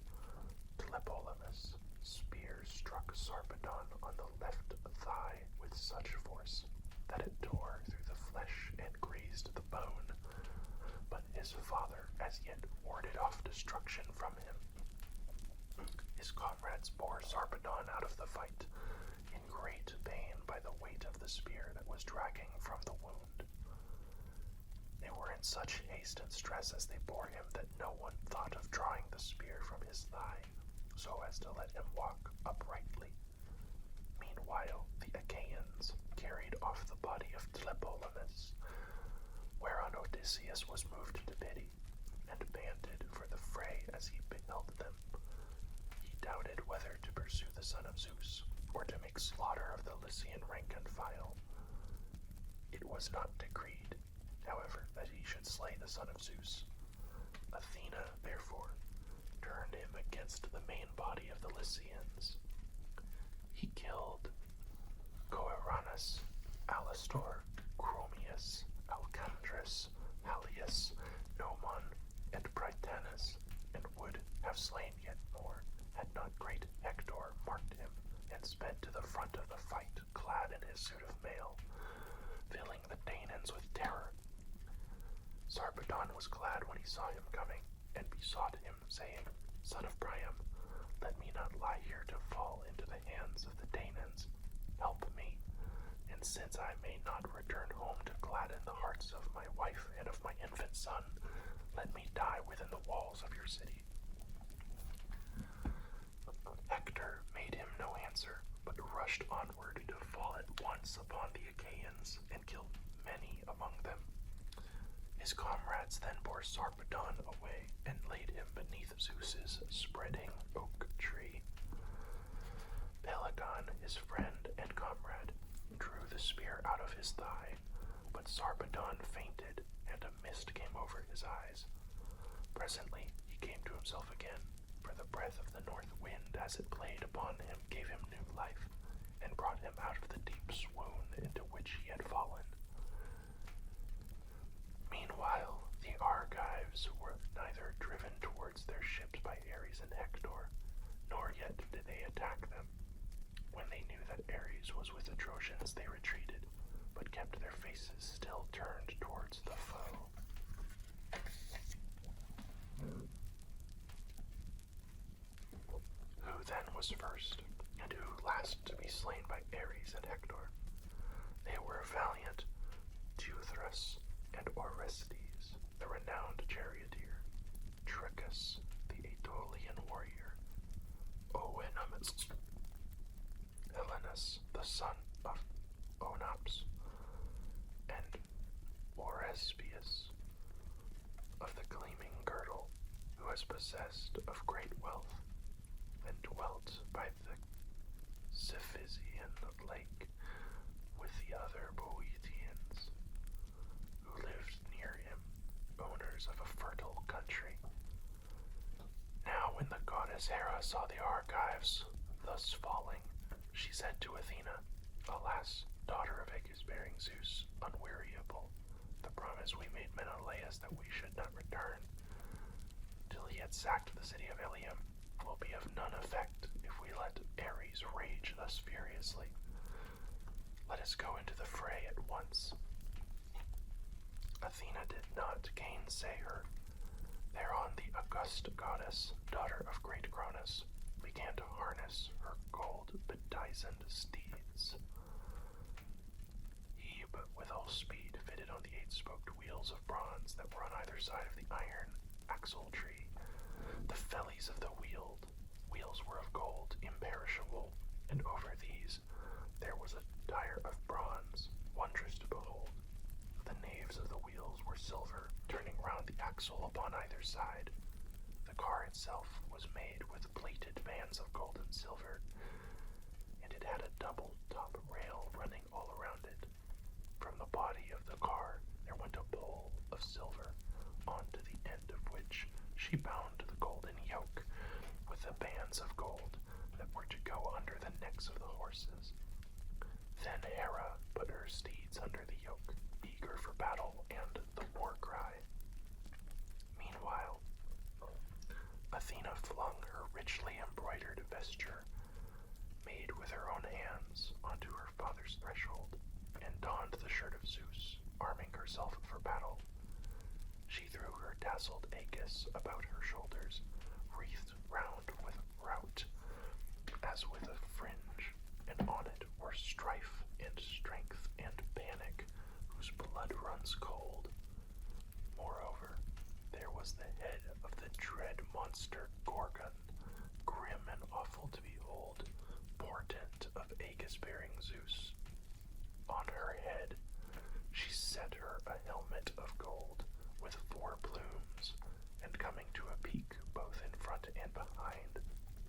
Tlepolemus' spear struck Sarpedon on the left thigh with such force that it tore through the flesh and grazed the bone, but his father as yet warded off destruction from him. His comrades bore Sarpedon out of the fight, in great pain by the weight of the spear that was dragging from the wound. They were in such haste and stress as they bore him that no one thought of drawing the spear from his thigh, so as to let him walk uprightly. Meanwhile, the Achaeans carried off the body of Tlepolemus, whereon Odysseus was moved to pity, and panted for the fray as he beheld them. He doubted whether to pursue the son of Zeus, or to make slaughter of the Lycian rank and file. It was not decreed, however, that he should slay the son of Zeus. Athena, therefore, turned him against the main body of the Lycians. He killed Coeranus, Alastor, Chromius, Alcandrus, Halius, Nomon, and Prytanis, and would have slain yet more, had not great Hector marked him, and sped to the front of the fight, clad in his suit of mail, filling the Danaans with terror. Sarpedon was glad when he saw him coming, and besought him, saying, Son of Priam, let me not lie here to fall into the hands of the Danaans. Help me, and since I may not return home to gladden the hearts of my wife and of my infant son, let me die within the walls of your city. Hector made him no answer, but rushed onward to fall at once upon the Achaeans, and killed many among them. His comrades then bore Sarpedon away, and laid him beneath Zeus's spreading oak tree. Pelagon, his friend and comrade, drew the spear out of his thigh, but Sarpedon fainted, and a mist came over his eyes. Presently he came to himself again, for the breath of the north wind as it played upon him gave him new life, and brought him out of the deep swoon into which he had fallen. Meanwhile, the Argives were neither driven towards their ships by Ares and Hector, nor yet did they attack them. When they knew that Ares was with the Trojans, they retreated, but kept their faces still turned towards the foe. Who then was first, and who last to be slain by Ares and Hector? They were valiant Teuthras and Orestes, the renowned charioteer, Tricus, the Aetolian warrior, Oenomus, Helenus, the son of Onops, and Orespius, of the gleaming girdle, who was possessed of great wealth, and dwelt by the Cephisian lake with the other Boeotians, who lived near him, owners of a fertile country. Now when the goddess Hera saw the Argives thus falling, she said to Athena, Alas, daughter of Aegis-bearing Zeus, unweariable, the promise we made Menelaus that we should not return till he had sacked the city of Ilium will be of none effect if we let Ares rage thus furiously. Let us go into the fray at once. Athena did not gainsay her. Thereon the august goddess, daughter of great Cronus, began to harness her gold bedizened steeds. He, but with all speed, fitted on the 8-spoked wheels of bronze that were on either side of the iron axle tree. The fellies of the wheels were of gold, imperishable, and over these there was a tire of bronze, wondrous to behold. The naves of the wheels were silver, turning round the axle upon either side. The car itself was made with plated bands of gold and silver, and it had a double top rail running all around it. From the body of the car there went a pole of silver, onto the end of which she bound the golden yoke with the bands of gold that were to go under the necks of the horses. Then Hera put her steeds under the yoke, eager for battle and the war cry. Meanwhile, vesture made with her own hands onto her father's threshold, and donned the shirt of Zeus, arming herself for battle. She threw her tasseled aegis about her shoulders, wreathed round with rout, as with a fringe, and on it were strife and strength and panic, whose blood runs cold. Moreover, there was the head of the dread monster Gorgon, grim and awful to behold, portent of aegis-bearing Zeus. On her head she set her a helmet of gold, with 4 plumes, and coming to a peak both in front and behind,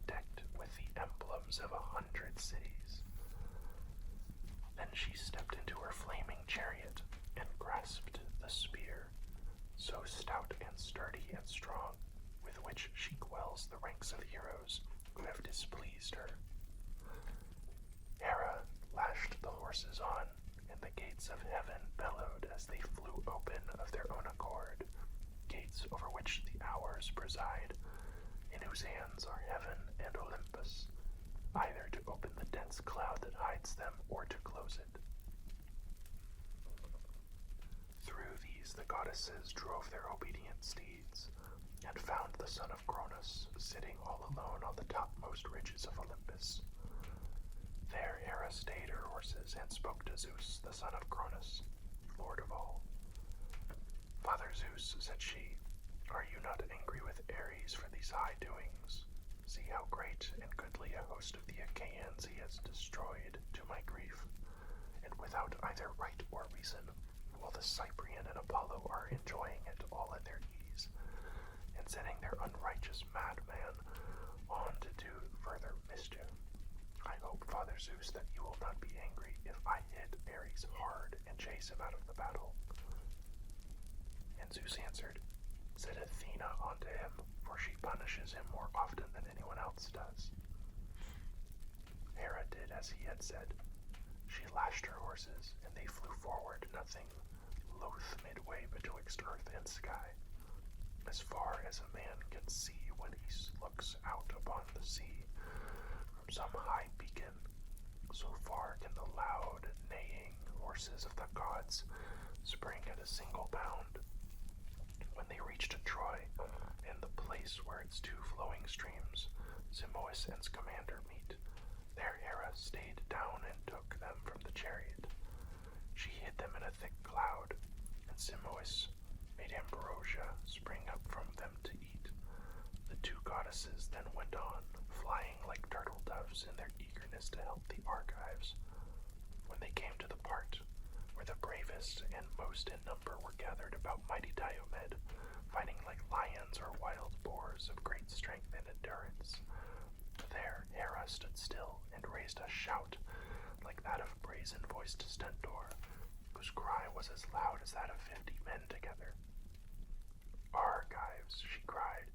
decked with the emblems of 100 cities. Then she stepped into her flaming chariot, and grasped the spear, so stout and sturdy and strong, with which she quells the ranks of heroes who have displeased her. Hera lashed the horses on, and the gates of heaven bellowed as they flew open of their own accord, gates over which the hours preside, in whose hands are heaven and Olympus, either to open the dense cloud that hides them or to close it. Through these the goddesses drove their obedient steeds, and found the son of Cronus sitting all alone on the topmost ridges of Olympus. There Hera stayed her horses and spoke to Zeus, the son of Cronus, lord of all. Father Zeus, said she, are you not angry with Ares for these high doings? See how great and goodly a host of the Achaeans he has destroyed, to my grief, and without either right or reason, while the Cyprian and Apollo are enjoying it all at their ease, and setting their unrighteous madman on to do further mischief. I hope, Father Zeus, that you will not be angry if I hit Ares hard and chase him out of the battle. And Zeus answered, set Athena onto him, for she punishes him more often than anyone else does. Hera did as he had said. She lashed her horses, and they flew forward, nothing loath midway betwixt earth and sky, as far as a man can see when he looks out upon the sea from some high beacon. So far can the loud, neighing horses of the gods spring at a single bound. When they reached Troy, and the place where its 2 flowing streams, Simois and Scamander, meet, there Hera stayed down and took them from the chariot. She hid them in a thick cloud, and Simois made ambrosia spring up from them to eat. The 2 goddesses then went on, flying like turtle doves in their eagerness to help the Argives. When they came to the part where the bravest and most in number were gathered about mighty Diomedes, fighting like lions or wild boars of great strength and endurance, there Hera stood still and raised a shout like that of brazen-voiced Stentor, whose cry was as loud as that of 50 men together. Argives, she cried,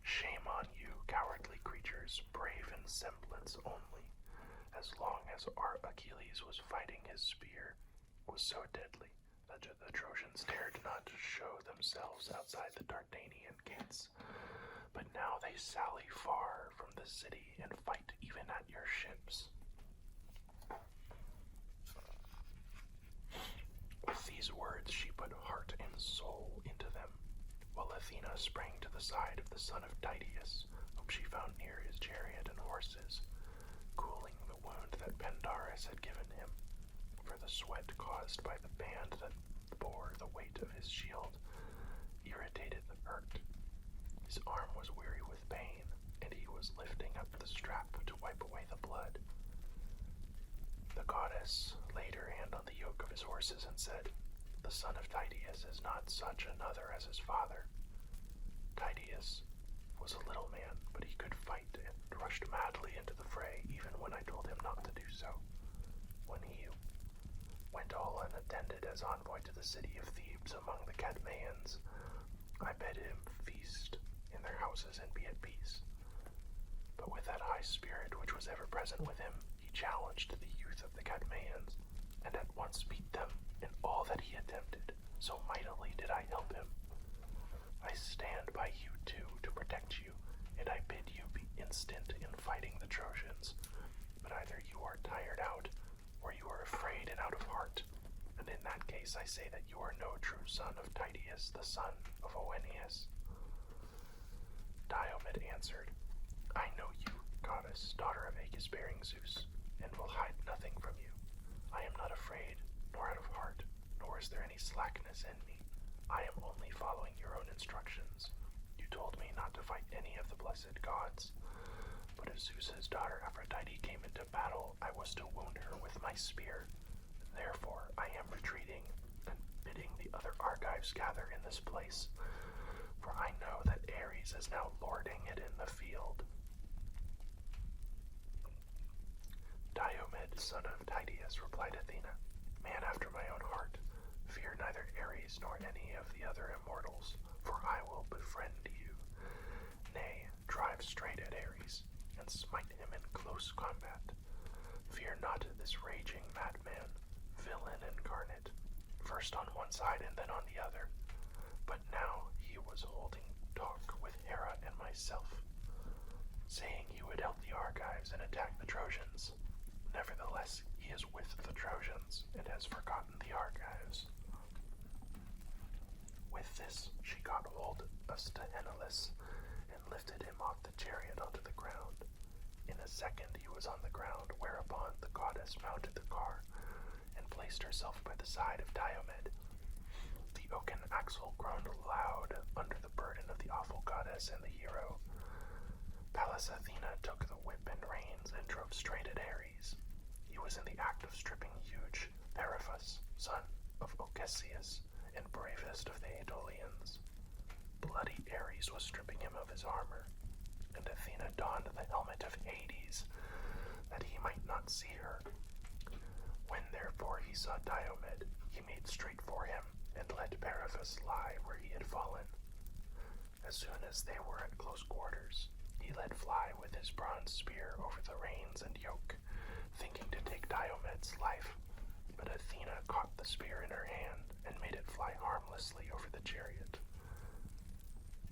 shame on you, cowardly creatures, brave in semblance only. As long as our Achilles was fighting, his spear was so deadly that the Trojans dared not show themselves outside the Dardanian gates. But now they sally far from the city and fight even at your ships. With these words she put heart and soul into them, while Athena sprang to the side of the son of Tydeus, whom she found near his chariot and horses, cooling the wound that Pandarus had given him, for the sweat caused by the band that bore the weight of his shield irritated the hurt. His arm was weary with pain, and he was lifting up the strap to wipe away the blood. The goddess laid her hand on the yoke of his horses and said, the son of Tydeus is not such another as his father. Tydeus was a little man, but he could fight and rushed madly into the fray, even when I told him not to do so. When he went all unattended as envoy to the city of Thebes among the Cadmeans, I bade him feast in their houses and be at peace. But with that high spirit which was ever present with him, he challenged the youth of the Cadmeans, and at once beat them in all that he attempted, so mightily did I help him. I stand by you too to protect you, and I bid you be instant in fighting the case, I say that you are no true son of Tydeus, the son of Aeneas. Diomed answered, I know you, goddess, daughter of Aegis-bearing Zeus, and will hide nothing from you. I am not afraid, nor out of heart, nor is there any slackness in me. I am only following your own instructions. You told me not to fight any of the blessed gods, but if Zeus's daughter Aphrodite came into battle, I was to wound her with my spear. Therefore, I am retreating and bidding the other Argives gather in this place, for I know that Ares is now lording it in the field. Diomed, son of Tydeus, replied Athena, man after my own heart, fear neither Ares nor any of the other immortals, for I will befriend you. Nay, drive straight at Ares, and smite him in close combat. Fear not this raging madman, villain incarnate, first on one side and then on the other. But now he was holding talk with Hera and myself, saying he would help the Argives and attack the Trojans. Nevertheless, he is with the Trojans and has forgotten the Argives. With this, she got hold of Sthenelus and lifted him off the chariot onto the ground. In a second he was on the ground, whereupon the goddess mounted the car and placed herself by the side of Diomed. The oaken axle groaned loud under the burden of the awful goddess and the hero. Pallas Athena took the whip and reins and drove straight at Ares. He was in the act of stripping huge Periphas, son of Ocesius, and bravest of the Aetolians. Bloody Ares was stripping him of his armor, and Athena donned the helmet of Hades, that he might not see her. When therefore he saw Diomed, he made straight for him, and let Periphas lie where he had fallen. As soon as they were at close quarters, he let fly with his bronze spear over the reins and yoke, thinking to take Diomed's life, but Athena caught the spear in her hand and made it fly harmlessly over the chariot.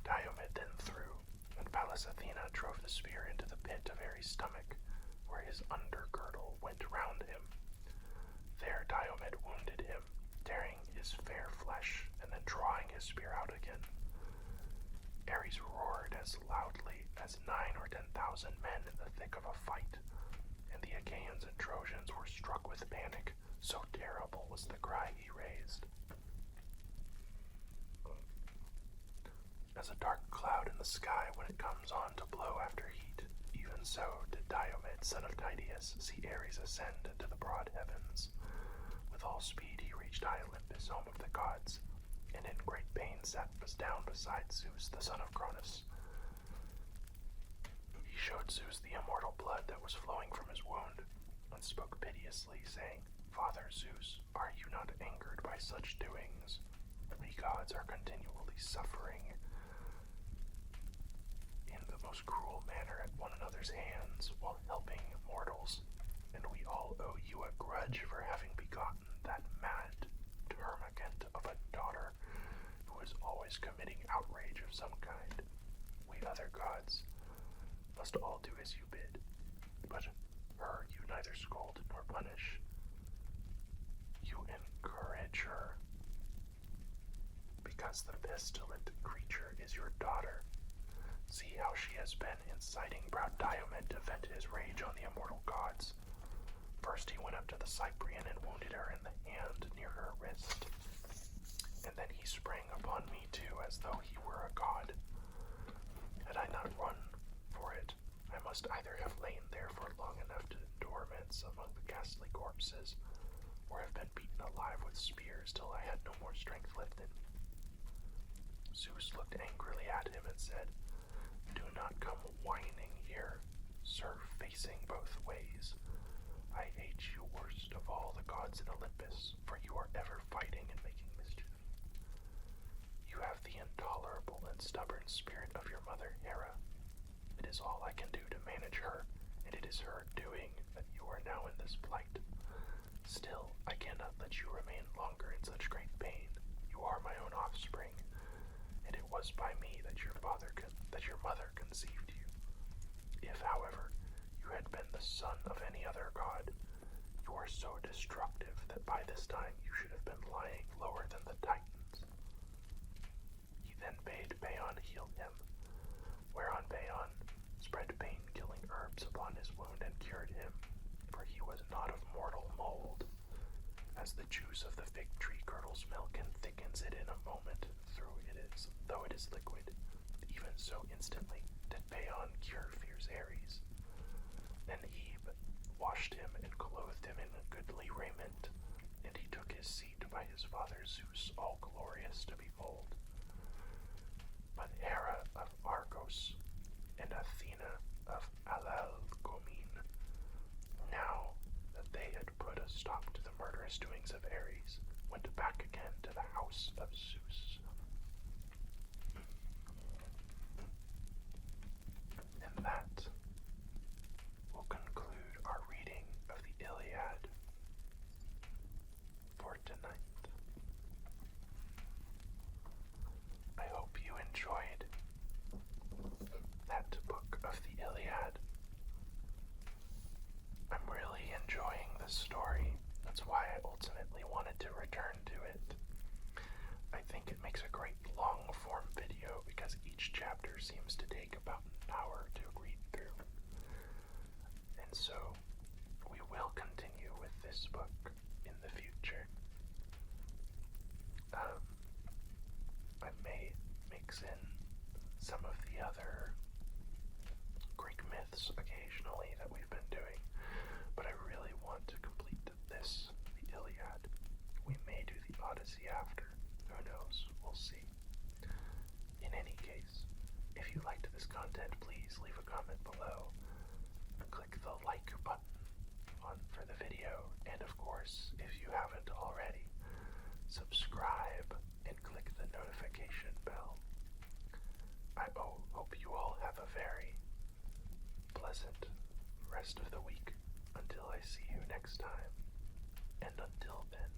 Diomed then threw, and Pallas Athena drove the spear into the pit of Ares' stomach, where his undergirdle went round him. There Diomed wounded him, tearing his fair flesh and then drawing his spear out again. Ares roared as loudly as 9,000 or 10,000 men in the thick of a fight, and the Achaeans and Trojans were struck with panic, so terrible was the cry he raised. As a dark cloud in the sky when it comes on to blow after heat, even so did Diomed, son of Tydeus, see Ares ascend into the broad heavens. With all speed he reached high Olympus, home of the gods, and in great pain sat down beside Zeus, the son of Cronus. He showed Zeus the immortal blood that was flowing from his wound, and spoke piteously, saying, Father Zeus, are you not angered by such doings? We gods are continually suffering in the most cruel manner at one another's hands while helping mortals, and we all owe you a grudge for having begotten that mad termagant of a daughter who is always committing outrage of some kind. We other gods must all do as you bid, but her you neither scold nor punish. You encourage her, because the pestilent creature is your daughter. See how she has been inciting proud Diomed to vent his rage on the immortal gods. First he went up to the Cyprian and wounded her in the hand near her wrist, and then he sprang upon me too as though he were a god. Had I not run for it, I must either have lain there for long enough to torments among the ghastly corpses, or have been beaten alive with spears till I had no more strength left in me. Zeus looked angrily at him and said, Do not come whining here, sir, facing both ways. I hate you worst of all the gods in Olympus, for you are ever fighting and making mischief. You have the intolerable and stubborn spirit of your mother Hera. It is all I can do to manage her, and it is her doing that you are now in this plight. Still, I cannot let you remain longer in such great pain. You are my own offspring, and it was by me that your mother conceived you. If, however, you had been the son of any other god, you are so destructive that by this time you should have been lying Phaon spread pain-killing herbs upon his wound and cured him, for he was not of mortal mold. As the juice of the fig tree curdles milk and thickens it in a moment, though it is liquid, even so instantly did Phaon cure fierce Ares. Then Hebe washed him and clothed him in goodly raiment, and he took his seat by his father Zeus, all glorious to behold. But Hera of Argos and Athena of Alalcomene, now that they had put a stop to the murderous doings of Ares, went back again to the house of Zeus. And that will conclude our reading of the Iliad for tonight. I hope you enjoyed that book of the Iliad. I'm really enjoying this story. That's why I ultimately wanted to return to it. I think it makes a great long-form video because each chapter seems to take about an hour to read through. And so, we will continue with this book in the future. I may mix in some of the other Greek myths occasionally that we've been doing, but I really want to complete this, the Iliad. We may do the Odyssey after. Who knows? We'll see. In any case, if you liked this content, please leave a comment below. Click the like button for the video, and of course, if you haven't already, subscribe and click the notification bell. I hope you all have a very pleasant rest of the week until I see you next time. And until then,